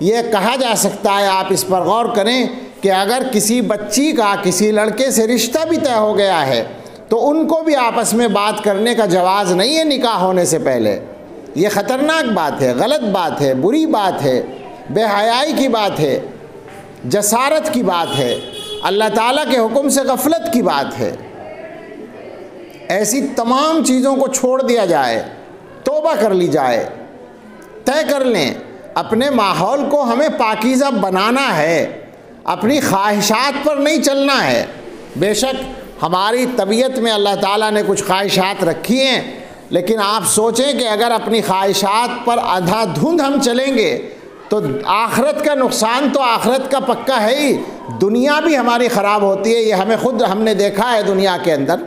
یہ کہا جا سکتا ہے، آپ اس پر غور کریں کہ اگر کسی بچی کا کسی لڑکے سے رشتہ بھی طے ہو گیا ہے تو ان کو بھی آپس میں بات کرنے کا جواز نہیں ہے نکاح ہونے سے پہلے۔ یہ خطرناک بات ہے، غلط بات ہے، بری بات ہے، بے حیائی کی بات ہے، جسارت کی بات ہے، اللہ تعالیٰ کے حکم سے غفلت کی بات ہے۔ ایسی تمام چیزوں کو چھوڑ دیا جائے، توبہ کر لی جائے، طے کر لیں اپنے ماحول کو ہمیں پاکیزہ بنانا ہے، اپنی خواہشات پر نہیں چلنا ہے۔ بے شک ہماری طبیعت میں اللہ تعالیٰ نے کچھ خواہشات رکھی ہیں، لیکن آپ سوچیں کہ اگر اپنی خواہشات پر آدھا دھند ہم چلیں گے تو آخرت کا نقصان تو آخرت کا پکا ہے ہی، دنیا بھی ہماری خراب ہوتی ہے۔ یہ ہم نے دیکھا ہے دنیا کے اندر۔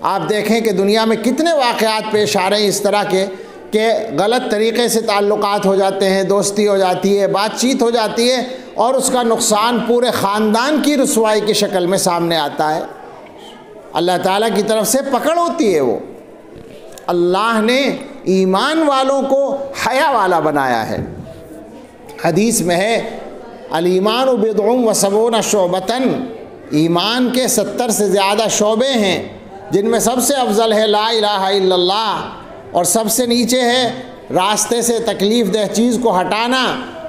آپ دیکھیں کہ دنیا میں کتنے واقعات پیش آ رہے ہیں اس طرح کے کہ غلط طریقے سے تعلقات ہو جاتے ہیں، دوستی ہو جاتی ہے، بات چیت ہو جاتی ہے، اور اس کا نقصان پورے خاندان کی رسوائی کی شکل میں سامنے آتا ہے۔ اللہ تعالیٰ کی طرف سے پکڑ ہوتی ہے۔ وہ اللہ نے ایمان والوں کو حیا والا بنایا ہے۔ حدیث میں ہے الایمان بضع و سبعون شعبۃ، ایمان کے 70 سے زیادہ شعبے ہیں، جن میں سب سے افضل ہے لا الہ الا اللہ، اور سب سے نیچے ہے راستے سے تکلیف دہ چیز کو ہٹانا،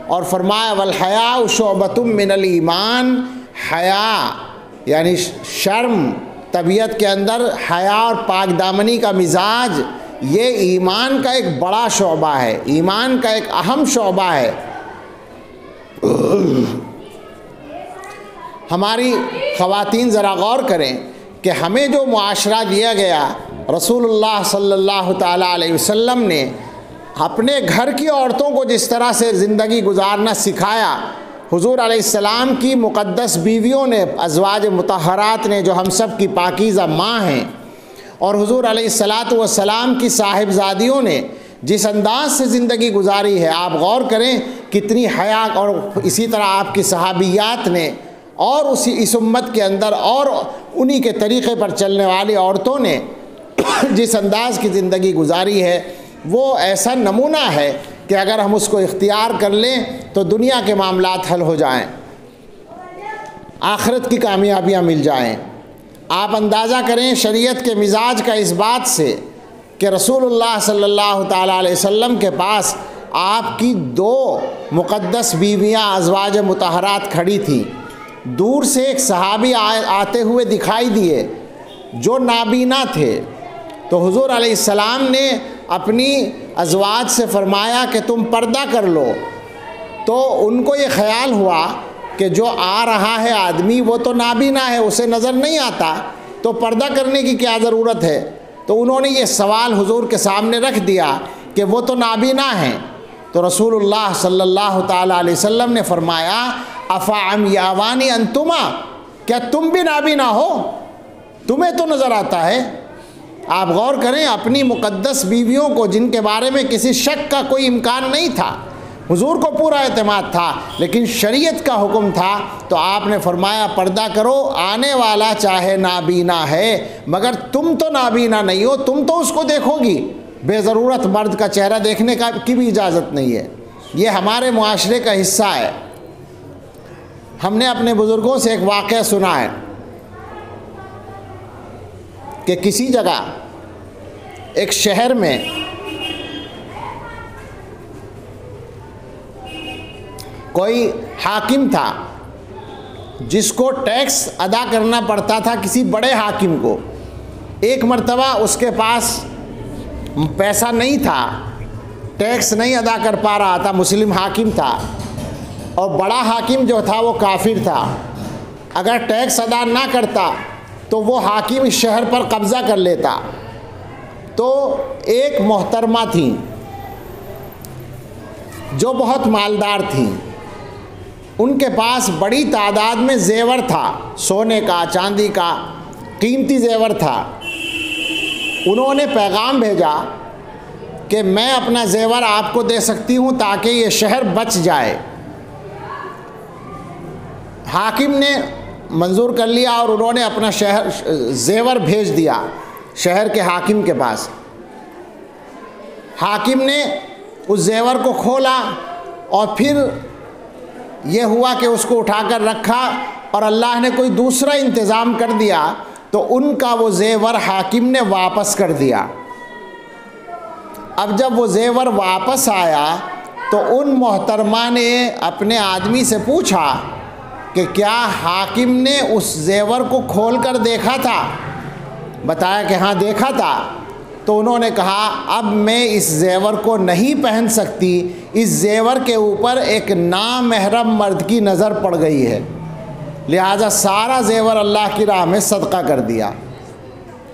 اور فرمایا والحیاء شعبۃ من الایمان، حیا یعنی شرم، طبیعت کے اندر حیا اور پاک دامنی کا مزاج، یہ ایمان کا ایک بڑا شعبہ ہے، ایمان کا ایک اہم شعبہ ہے۔ ہماری خواتین ذرا غور کریں کہ ہمیں جو معاشرہ دیا گیا، رسول اللہ صلی اللہ تعالیٰ علیہ وسلم نے اپنے گھر کی عورتوں کو جس طرح سے زندگی گزارنا سکھایا، حضور علیہ السلام کی مقدس بیویوں نے، ازواج مطہرات نے جو ہم سب کی پاکیزہ ماں ہیں، اور حضور علیہ السلام کی صاحبزادیوں نے جس انداز سے زندگی گزاری ہے، آپ غور کریں کتنی حیا، اور اسی طرح آپ کی صحابیات نے، اور اس امت کے اندر اور انہی کے طریقے پر چلنے والی عورتوں نے جس انداز کی زندگی گزاری ہے، وہ ایسا نمونہ ہے کہ اگر ہم اس کو اختیار کر لیں تو دنیا کے معاملات حل ہو جائیں، آخرت کی کامیابیاں مل جائیں۔ آپ اندازہ کریں شریعت کے مزاج کا اس بات سے کہ رسول اللہ صلی اللہ تعالیٰ علیہ وسلم کے پاس آپ کی 2 مقدس بیویاں ازواج مطہرات کھڑی تھیں، دور سے ایک صحابی آتے ہوئے دکھائی دیے جو نابینا تھے، تو حضور علیہ السلام نے اپنی ازواج سے فرمایا کہ تم پردہ کر لو۔ تو ان کو یہ خیال ہوا کہ جو آ رہا ہے آدمی وہ تو نابینا ہے، اسے نظر نہیں آتا، تو پردہ کرنے کی کیا ضرورت ہے؟ تو انہوں نے یہ سوال حضور کے سامنے رکھ دیا کہ وہ تو نابینا ہیں۔ تو رسول اللہ صلی اللہ تعالیٰ علیہ وسلم نے فرمایا افعمیاوان انتما، کیا تم بھی نابینا ہو؟ تمہیں تو نظر آتا ہے۔ آپ غور کریں، اپنی مقدس بیویوں کو جن کے بارے میں کسی شک کا کوئی امکان نہیں تھا، حضور کو پورا اعتماد تھا، لیکن شریعت کا حکم تھا، تو آپ نے فرمایا پردہ کرو، آنے والا چاہے نابینا ہے مگر تم تو نابینا نہیں ہو، تم تو اس کو دیکھو گی۔ بے ضرورت مرد کا چہرہ دیکھنے کی بھی اجازت نہیں ہے، یہ ہمارے معاشرے کا حصہ ہے۔ ہم نے اپنے بزرگوں سے ایک واقعہ سنا ہے کہ کسی جگہ ایک شہر میں کوئی حاکم تھا جس کو ٹیکس ادا کرنا پڑتا تھا کسی بڑے حاکم کو۔ ایک مرتبہ اس کے پاس پیسہ نہیں تھا، ٹیکس نہیں ادا کر پا رہا تھا، مسلم حاکم تھا، اور بڑا حاکم جو تھا وہ کافر تھا۔ اگر ٹیکس ادا نہ کرتا تو وہ حاکم اس شہر پر قبضہ کر لیتا۔ تو ایک محترمہ تھیں جو بہت مالدار تھیں، ان کے پاس بڑی تعداد میں زیور تھا، سونے کا، چاندی کا، قیمتی زیور تھا۔ انہوں نے پیغام بھیجا کہ میں اپنا زیور آپ کو دے سکتی ہوں تاکہ یہ شہر بچ جائے۔ حاکم نے منظور کر لیا اور انہوں نے اپنا زیور بھیج دیا شہر کے حاکم کے پاس۔ حاکم نے اس زیور کو کھولا اور پھر یہ ہوا کہ اس کو اٹھا کر رکھا، اور اللہ نے کوئی دوسرا انتظام کر دیا تو ان کا وہ زیور حاکم نے واپس کر دیا۔ اب جب وہ زیور واپس آیا تو ان محترمہ نے اپنے آدمی سے پوچھا کہ کیا حاکم نے اس زیور کو کھول کر دیکھا تھا؟ بتایا کہ ہاں دیکھا تھا۔ تو انہوں نے کہا اب میں اس زیور کو نہیں پہن سکتی، اس زیور کے اوپر ایک نامحرم مرد کی نظر پڑ گئی ہے، لہذا سارا زیور اللہ کی راہ میں صدقہ کر دیا۔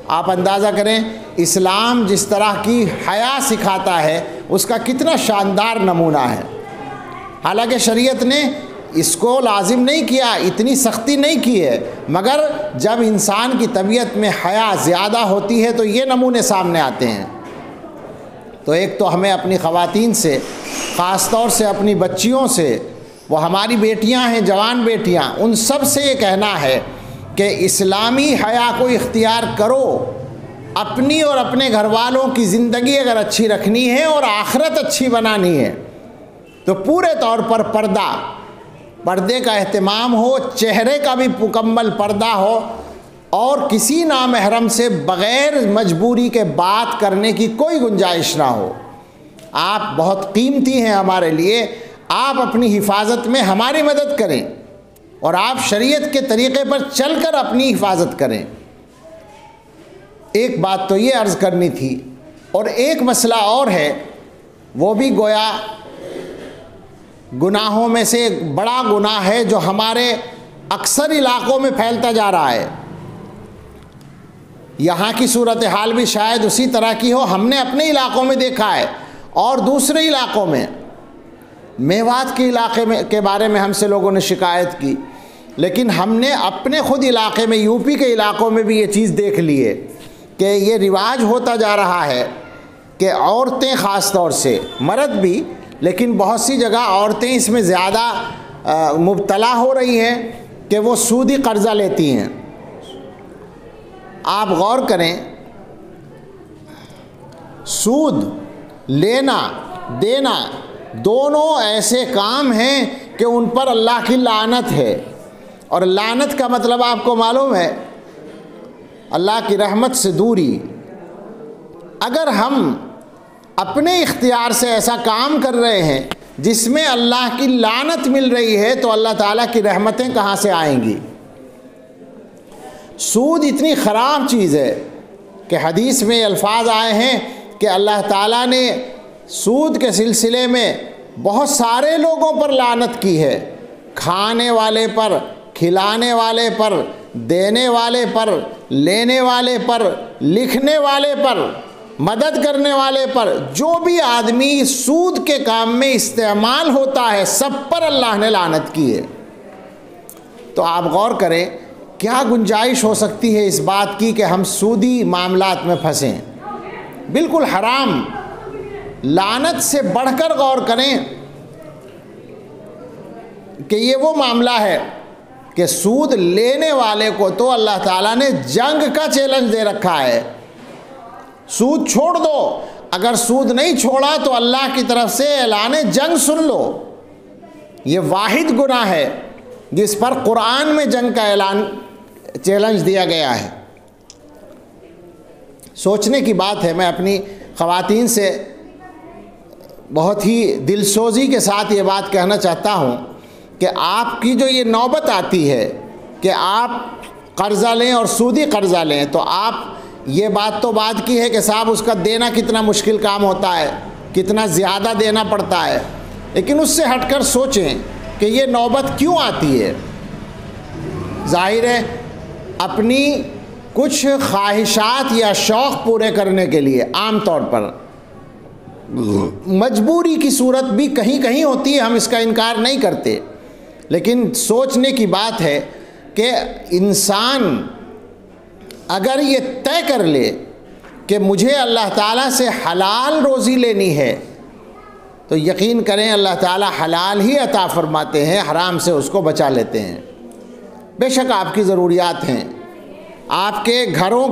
آپ اندازہ کریں اسلام جس طرح کی حیا سکھاتا ہے اس کا کتنا شاندار نمونہ ہے۔ حالانکہ شریعت نے اس کو لازم نہیں کیا، اتنی سختی نہیں کی ہے، مگر جب انسان کی طبیعت میں حیا زیادہ ہوتی ہے تو یہ نمونے سامنے آتے ہیں۔ تو ایک تو ہمیں اپنی خواتین سے، خاص طور سے اپنی بچیوں سے، وہ ہماری بیٹیاں ہیں، جوان بیٹیاں، ان سب سے یہ کہنا ہے کہ اسلامی حیا کو اختیار کرو۔ اپنی اور اپنے گھر والوں کی زندگی اگر اچھی رکھنی ہے اور آخرت اچھی بنانی ہے تو پورے طور پر پردے کا اہتمام ہو، چہرے کا بھی مکمل پردہ ہو، اور کسی نامحرم سے بغیر مجبوری کے بات کرنے کی کوئی گنجائش نہ ہو۔ آپ بہت قیمتی ہیں ہمارے لیے، آپ اپنی حفاظت میں ہماری مدد کریں اور آپ شریعت کے طریقے پر چل کر اپنی حفاظت کریں۔ ایک بات تو یہ عرض کرنی تھی، اور ایک مسئلہ اور ہے، وہ بھی گویا گناہوں میں سے ایک بڑا گناہ ہے جو ہمارے اکثر علاقوں میں پھیلتا جا رہا ہے۔ یہاں کی صورتحال بھی شاید اسی طرح کی ہو، ہم نے اپنے علاقوں میں دیکھا ہے اور دوسرے علاقوں میں، میوات کے علاقے کے بارے میں ہم سے لوگوں نے شکایت کی، لیکن ہم نے اپنے خود علاقے میں، یو پی کے علاقوں میں بھی یہ چیز دیکھ لی ہے کہ یہ رواج ہوتا جا رہا ہے کہ عورتیں، خاص طور سے مرد بھی، لیکن بہت سی جگہ عورتیں اس میں زیادہ مبتلا ہو رہی ہیں کہ وہ سودی قرضہ لیتی ہیں۔ آپ غور کریں، سود لینا دینا دونوں ایسے کام ہیں کہ ان پر اللہ کی لعنت ہے، اور لعنت کا مطلب آپ کو معلوم ہے، اللہ کی رحمت سے دوری۔ اگر ہم اپنے اختیار سے ایسا کام کر رہے ہیں جس میں اللہ کی لعنت مل رہی ہے تو اللہ تعالیٰ کی رحمتیں کہاں سے آئیں گی؟ سود اتنی خراب چیز ہے کہ حدیث میں الفاظ آئے ہیں کہ اللہ تعالیٰ نے سود کے سلسلے میں بہت سارے لوگوں پر لعنت کی ہے، کھانے والے پر، کھلانے والے پر، دینے والے پر، لینے والے پر، لکھنے والے پر، مدد کرنے والے پر، جو بھی آدمی سود کے کام میں استعمال ہوتا ہے سب پر اللہ نے لعنت کی ہے۔ تو آپ غور کریں کیا گنجائش ہو سکتی ہے اس بات کی کہ ہم سودی معاملات میں پھنسیں؟ بالکل حرام۔ لعنت سے بڑھ کر غور کریں کہ یہ وہ معاملہ ہے کہ سود لینے والے کو تو اللہ تعالیٰ نے جنگ کا چیلنج دے رکھا ہے، سود چھوڑ دو۔ اگر سود نہیں چھوڑا تو اللہ کی طرف سے اعلان جنگ سن لو۔ یہ واحد گناہ ہے جس پر قرآن میں جنگ کا چیلنج دیا گیا ہے۔ سوچنے کی بات ہے، میں اپنی خواتین سے بہت ہی دل سوزی کے ساتھ یہ بات کہنا چاہتا ہوں کہ آپ کی جو یہ نوبت آتی ہے کہ آپ قرضہ لیں اور سودی قرضہ لیں، تو آپ یہ بات تو بات کی ہے کہ صاحب اس کا دینا کتنا مشکل کام ہوتا ہے، کتنا زیادہ دینا پڑتا ہے، لیکن اس سے ہٹ کر سوچیں کہ یہ نوبت کیوں آتی ہے۔ ظاہر ہے اپنی کچھ خواہشات یا شوق پورے کرنے کے لیے عام طور پر مجبوری کی صورت بھی کہیں کہیں ہوتی ہے، ہم اس کا انکار نہیں کرتے، لیکن سوچنے کی بات ہے کہ انسان اگر یہ طے کر لے کہ مجھے اللہ تعالیٰ سے حلال روزی لینی ہے تو یقین کریں اللہ تعالیٰ حلال ہی عطا فرماتے ہیں، حرام سے اس کو بچا لیتے ہیں۔ بے شک آپ کی ضروریات ہیں، آپ کے گھروں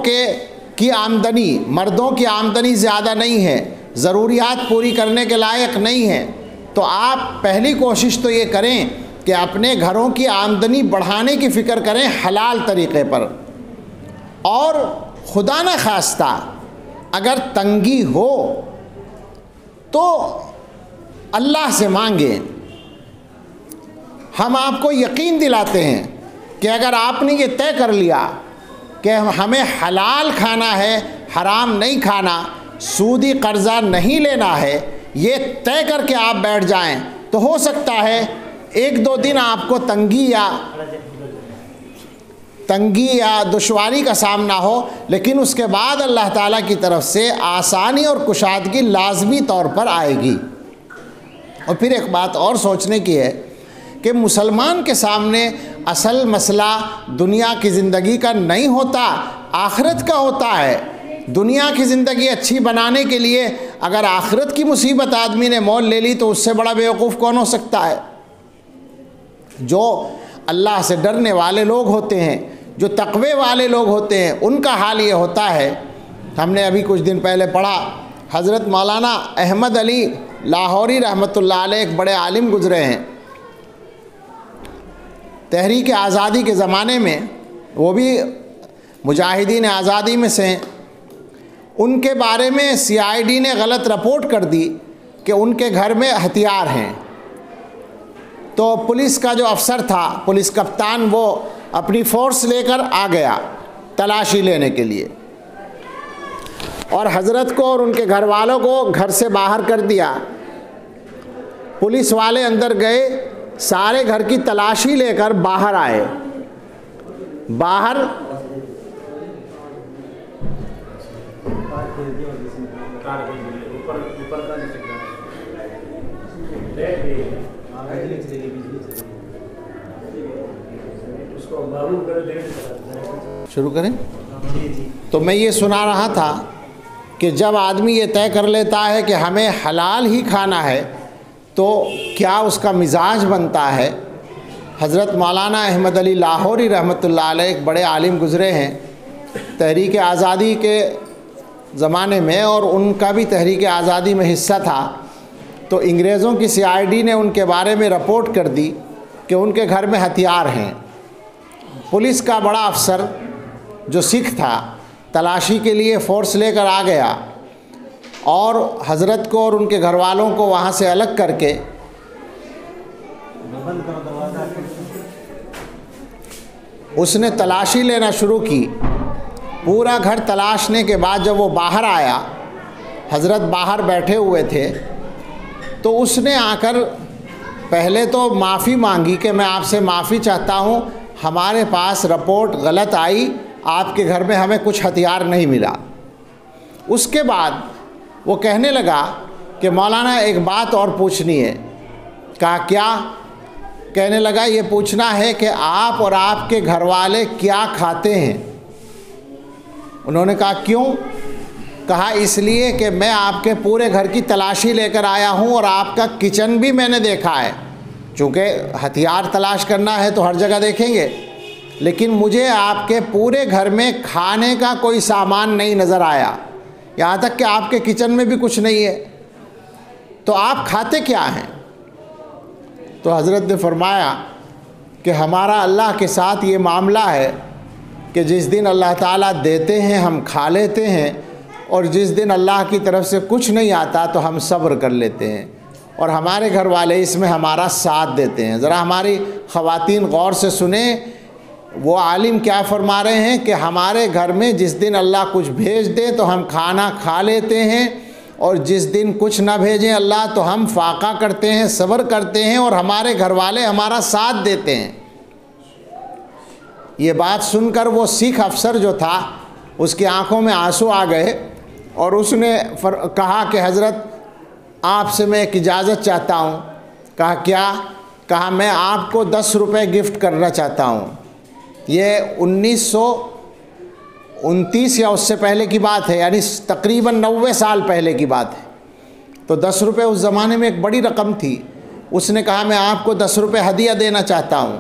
کی آمدنی، مردوں کی آمدنی زیادہ نہیں ہے، ضروریات پوری کرنے کے لائق نہیں ہے، تو آپ پہلی کوشش تو یہ کریں کہ اپنے گھروں کی آمدنی بڑھانے کی فکر کریں حلال طریقے پر، اور خدا نہ خواستہ اگر تنگی ہو تو اللہ سے مانگیں۔ ہم آپ کو یقین دلاتے ہیں کہ اگر آپ نے یہ طے کر لیا کہ ہمیں حلال کھانا ہے، حرام نہیں کھانا، سودی قرضہ نہیں لینا ہے، یہ طے کر کے آپ بیٹھ جائیں تو ہو سکتا ہے ایک دو دن آپ کو تنگی یا دشواری کا سامنا ہو، لیکن اس کے بعد اللہ تعالیٰ کی طرف سے آسانی اور کشادگی لازمی طور پر آئے گی۔ اور پھر ایک بات اور سوچنے کی ہے کہ مسلمان کے سامنے اصل مسئلہ دنیا کی زندگی کا نہیں ہوتا، آخرت کا ہوتا ہے۔ دنیا کی زندگی اچھی بنانے کے لیے اگر آخرت کی مصیبت آدمی نے مول لے لی تو اس سے بڑا بیوقوف کون ہو سکتا ہے؟ جو اللہ سے ڈرنے والے لوگ ہوتے ہیں، جو تقوی والے لوگ ہوتے ہیں، ان کا حال یہ ہوتا ہے۔ ہم نے ابھی کچھ دن پہلے پڑھا، حضرت مولانا احمد علی لاہوری رحمۃ اللہ علیہ ایک بڑے عالم گزرے ہیں، تحریک آزادی کے زمانے میں، وہ بھی مجاہدین آزادی میں سے ہیں۔ ان کے بارے میں CID نے غلط رپورٹ کر دی کہ ان کے گھر میں ہتھیار ہیں، تو پولیس کا جو افسر تھا، پولیس کپتان، وہ اپنی فورس لے کر آ گیا تلاشی لینے کے لیے، اور حضرت کو اور ان کے گھر والوں کو گھر سے باہر کر دیا۔ پولیس والے اندر گئے، سارے گھر کی تلاشی لے کر باہر آئے۔ باہر شروع کریں؟ تو میں یہ سنا رہا تھا کہ جب آدمی یہ طے کر لیتا ہے کہ ہمیں حلال ہی کھانا ہے تو کیا اس کا مزاج بنتا ہے۔ حضرت مولانا احمد علی لاہوری رحمۃ اللہ علیہ ایک بڑے عالم گزرے ہیں تحریک آزادی کے زمانے میں، اور ان کا بھی تحریک آزادی میں حصہ تھا۔ تو انگریزوں کی CID نے ان کے بارے میں رپورٹ کر دی کہ ان کے گھر میں ہتھیار ہیں۔ پولیس کا بڑا افسر جو سکھ تھا تلاشی کے لیے فورس لے کر آ گیا، اور حضرت کو اور ان کے گھر والوں کو وہاں سے الگ کر کے اس نے تلاشی لینا شروع کی. پورا گھر تلاشنے کے بعد جب وہ باہر آیا، حضرت باہر بیٹھے ہوئے تھے، تو اس نے آ کر پہلے تو معافی مانگی کہ میں آپ سے معافی چاہتا ہوں، ہمارے پاس رپورٹ غلط آئی، آپ کے گھر میں ہمیں کچھ ہتھیار نہیں ملا. اس کے بعد وہ کہنے لگا کہ مولانا ایک بات اور پوچھنی ہے. کہا کیا؟ کہنے لگا یہ پوچھنا ہے کہ آپ اور آپ کے گھر والے کیا کھاتے ہیں. انہوں نے کہا کیوں؟ کہا اس لیے کہ میں آپ کے پورے گھر کی تلاشی لے کر آیا ہوں اور آپ کا کچن بھی میں نے دیکھا ہے. چونکہ ہتھیار تلاش کرنا ہے تو ہر جگہ دیکھیں گے، لیکن مجھے آپ کے پورے گھر میں کھانے کا کوئی سامان نہیں نظر آیا، یہاں تک کہ آپ کے کچن میں بھی کچھ نہیں ہے. تو آپ کھاتے کیا ہیں؟ تو حضرت نے فرمایا کہ ہمارا اللہ کے ساتھ یہ معاملہ ہے کہ جس دن اللہ تعالیٰ دیتے ہیں ہم کھا لیتے ہیں، اور جس دن اللہ کی طرف سے کچھ نہیں آتا تو ہم صبر کر لیتے ہیں، اور ہمارے گھر والے اس میں ہمارا ساتھ دیتے ہیں. ذرا ہماری خواتین غور سے سنیں، وہ عالم کیا فرما رہے ہیں کہ ہمارے گھر میں جس دن اللہ کچھ بھیج دے تو ہم کھانا کھا لیتے ہیں، اور جس دن کچھ نہ بھیجیں اللہ تو ہم فاقہ کرتے ہیں، صبر کرتے ہیں، اور ہمارے گھر والے ہمارا ساتھ دیتے ہیں. یہ بات سن کر وہ سکھ افسر جو تھا اس کی آنکھوں میں آنسو آ گئے، اور اس نے کہا کہ حضرت آپ سے میں ایک اجازت چاہتا ہوں. کہا کیا؟ کہا میں آپ کو 10 روپے گفٹ کرنا چاہتا ہوں. یہ 1929 یا اس سے پہلے کی بات ہے، یعنی تقریباً 90 سال پہلے کی بات ہے. تو 10 روپے اس زمانے میں ایک بڑی رقم تھی. اس نے کہا میں آپ کو 10 روپے ہدیہ دینا چاہتا ہوں.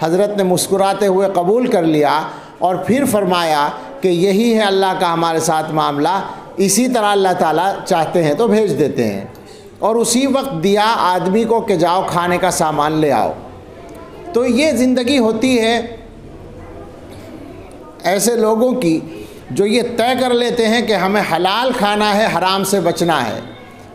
حضرت نے مسکراتے ہوئے قبول کر لیا، اور پھر فرمایا کہ یہی ہے اللہ کا ہمارے ساتھ معاملہ، اسی طرح اللہ تعالیٰ چاہتے ہیں تو بھیج دیتے ہیں. اور اسی وقت دیا آدمی کو کہ جاؤ کھانے کا سامان لے آؤ. تو یہ زندگی ہوتی ہے ایسے لوگوں کی جو یہ طے کر لیتے ہیں کہ ہمیں حلال کھانا ہے، حرام سے بچنا ہے.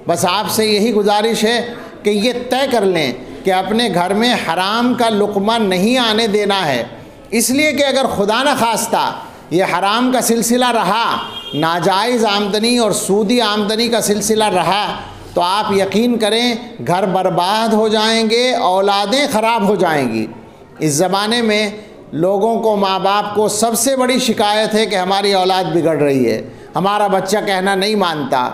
بس آپ سے یہی گزارش ہے کہ یہ طے کر لیں کہ اپنے گھر میں حرام کا لقمہ نہیں آنے دینا ہے. اس لیے کہ اگر خدا نخواستہ یہ حرام کا سلسلہ رہا، ناجائز آمدنی اور سودی آمدنی کا سلسلہ رہا، تو آپ یقین کریں گھر برباد ہو جائیں گے، اولادیں خراب ہو جائیں گی. اس زمانے میں لوگوں کو، ماں باپ کو سب سے بڑی شکایت ہے کہ ہماری اولاد بگڑ رہی ہے، ہمارا بچہ کہنا نہیں مانتا.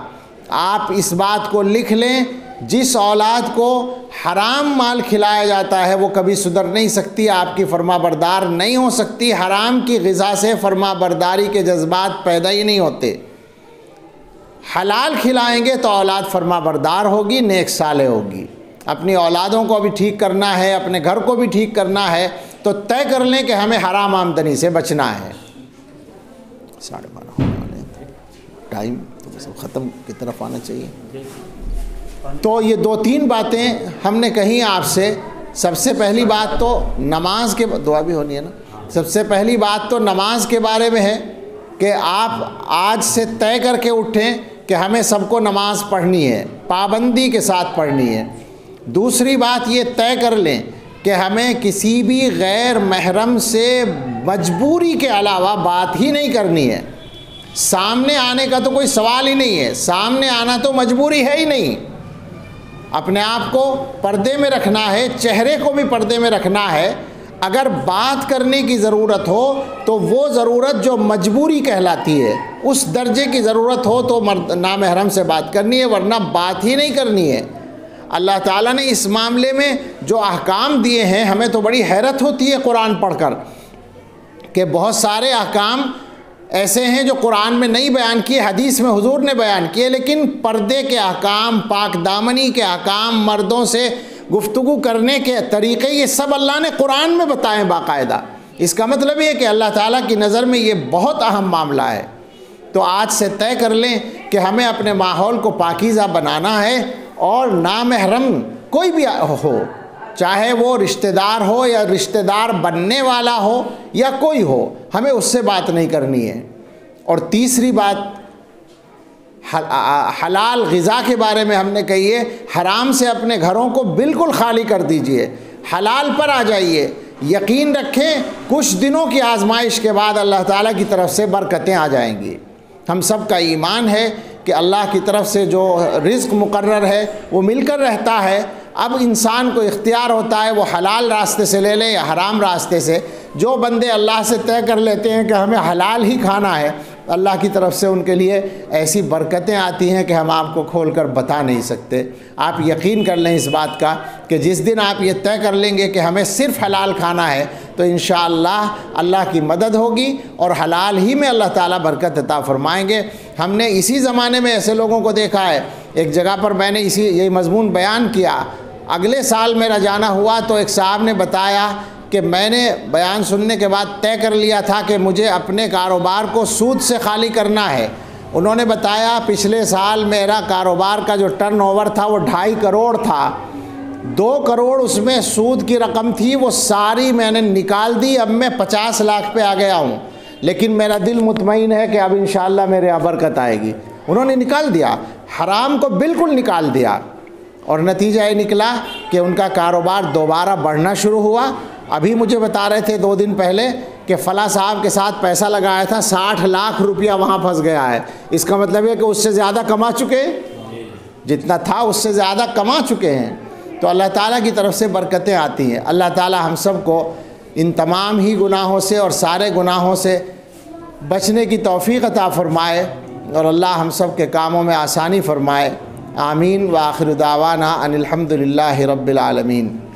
آپ اس بات کو لکھ لیں، جس اولاد کو حرام مال کھلایا جاتا ہے وہ کبھی سدھر نہیں سکتی، آپ کی فرما بردار نہیں ہو سکتی. حرام کی غذا سے فرما برداری کے جذبات پیدا ہی نہیں ہوتے. حلال کھلائیں گے تو اولاد فرما بردار ہوگی، نیک صالح ہوگی. اپنی اولادوں کو بھی ٹھیک کرنا ہے، اپنے گھر کو بھی ٹھیک کرنا ہے، تو طے کر لیں کہ ہمیں حرام آمدنی سے بچنا ہے. 12:30 ہونے والے ہیں، ٹائم تو بس ختم کی طرف آنا چاہیے. تو یہ 2-3 باتیں ہم نے کہیں آپ سے. سب سے پہلی بات تو نماز کے، دعا بھی ہونی ہے نا. سب سے پہلی بات تو نماز کے بارے میں ہے کہ آپ آج سے طے کر کے اٹھیں کہ ہمیں سب کو نماز پڑھنی ہے، پابندی کے ساتھ پڑھنی ہے. دوسری بات یہ طے کر لیں کہ ہمیں کسی بھی غیر محرم سے مجبوری کے علاوہ بات ہی نہیں کرنی ہے. سامنے آنے کا تو کوئی سوال ہی نہیں ہے، سامنے آنا تو مجبوری ہے ہی نہیں. اپنے آپ کو پردے میں رکھنا ہے، چہرے کو بھی پردے میں رکھنا ہے. اگر بات کرنے کی ضرورت ہو تو وہ ضرورت جو مجبوری کہلاتی ہے، اس درجے کی ضرورت ہو تو نامحرم سے بات کرنی ہے، ورنہ بات ہی نہیں کرنی ہے. اللہ تعالیٰ نے اس معاملے میں جو احکام دیے ہیں، ہمیں تو بڑی حیرت ہوتی ہے قرآن پڑھ کر کہ بہت سارے احکام ایسے ہیں جو قرآن میں نہیں بیان کیے، حدیث میں حضور نے بیان کیے، لیکن پردے کے احکام، پاک دامنی کے احکام، مردوں سے گفتگو کرنے کے طریقے، یہ سب اللہ نے قرآن میں بتائے باقاعدہ. اس کا مطلب یہ کہ اللہ تعالیٰ کی نظر میں یہ بہت اہم معاملہ ہے. تو آج سے طے کر لیں کہ ہمیں اپنے ماحول کو پاکیزہ بنانا ہے، اور نامحرم کوئی بھی ہو، چاہے وہ رشتہ دار ہو یا رشتہ دار بننے والا ہو یا کوئی ہو، ہمیں اس سے بات نہیں کرنی ہے. اور تیسری بات حلال غذا کے بارے میں ہم نے کہی ہے، حرام سے اپنے گھروں کو بالکل خالی کر دیجئے. حلال پر آ جائیے، یقین رکھیں کچھ دنوں کی آزمائش کے بعد اللہ تعالیٰ کی طرف سے برکتیں آ جائیں گی۔ ہم سب کا ایمان ہے کہ اللہ کی طرف سے جو رزق مقرر ہے وہ مل کر رہتا ہے۔ اب انسان کو اختیار ہوتا ہے وہ حلال راستے سے لے لے یا حرام راستے سے۔ جو بندے اللہ سے طے کر لیتے ہیں کہ ہمیں حلال ہی کھانا ہے، اللہ کی طرف سے ان کے لیے ایسی برکتیں آتی ہیں کہ ہم آپ کو کھول کر بتا نہیں سکتے۔ آپ یقین کر لیں اس بات کا کہ جس دن آپ یہ طے کر لیں گے کہ ہمیں صرف حلال کھانا ہے تو انشاءاللہ اللہ کی مدد ہوگی اور حلال ہی میں اللہ تعالیٰ برکت عطا فرمائیں گے۔ ہم نے اسی زمانے میں ایسے لوگوں کو دیکھا ہے، ایک جگہ پر میں نے یہی مضمون بیان کیا۔ اگلے سال میرا جانا ہوا تو ایک صاحب نے بتایا کہ میں نے بیان سننے کے بعد طے کر لیا تھا کہ مجھے اپنے کاروبار کو سود سے خالی کرنا ہے۔ انہوں نے بتایا پچھلے سال میرا کاروبار کا جو ٹرن اوور تھا وہ 2.5 کروڑ تھا، 2 کروڑ اس میں سود کی رقم تھی، وہ ساری میں نے نکال دی۔ اب میں 50 لاکھ پہ آ گیا ہوں، لیکن میرا دل مطمئن ہے کہ اب انشاءاللہ میرے یہاں برکت آئے گی۔ انہوں نے نکال دیا، حرام کو بالکل نکال دیا، اور نتیجہ یہ نکلا کہ ان کا کاروبار دوبارہ بڑھنا شروع ہوا۔ ابھی مجھے بتا رہے تھے 2 دن پہلے کہ فلاں صاحب کے ساتھ پیسہ لگایا تھا، 60 لاکھ روپیہ وہاں پھنس گیا ہے۔ اس کا مطلب ہے کہ اس سے زیادہ کما چکے، جتنا تھا اس سے زیادہ کما چکے ہیں۔ تو اللہ تعالیٰ کی طرف سے برکتیں آتی ہیں۔ اللہ تعالیٰ ہم سب کو ان تمام ہی گناہوں سے اور سارے گناہوں سے بچنے کی توفیق عطا فرمائے، اور اللہ ہم سب کے کاموں میں آسانی فرمائے۔ آمین۔ وآخر دعوانا ان الحمد للہ رب العالمین۔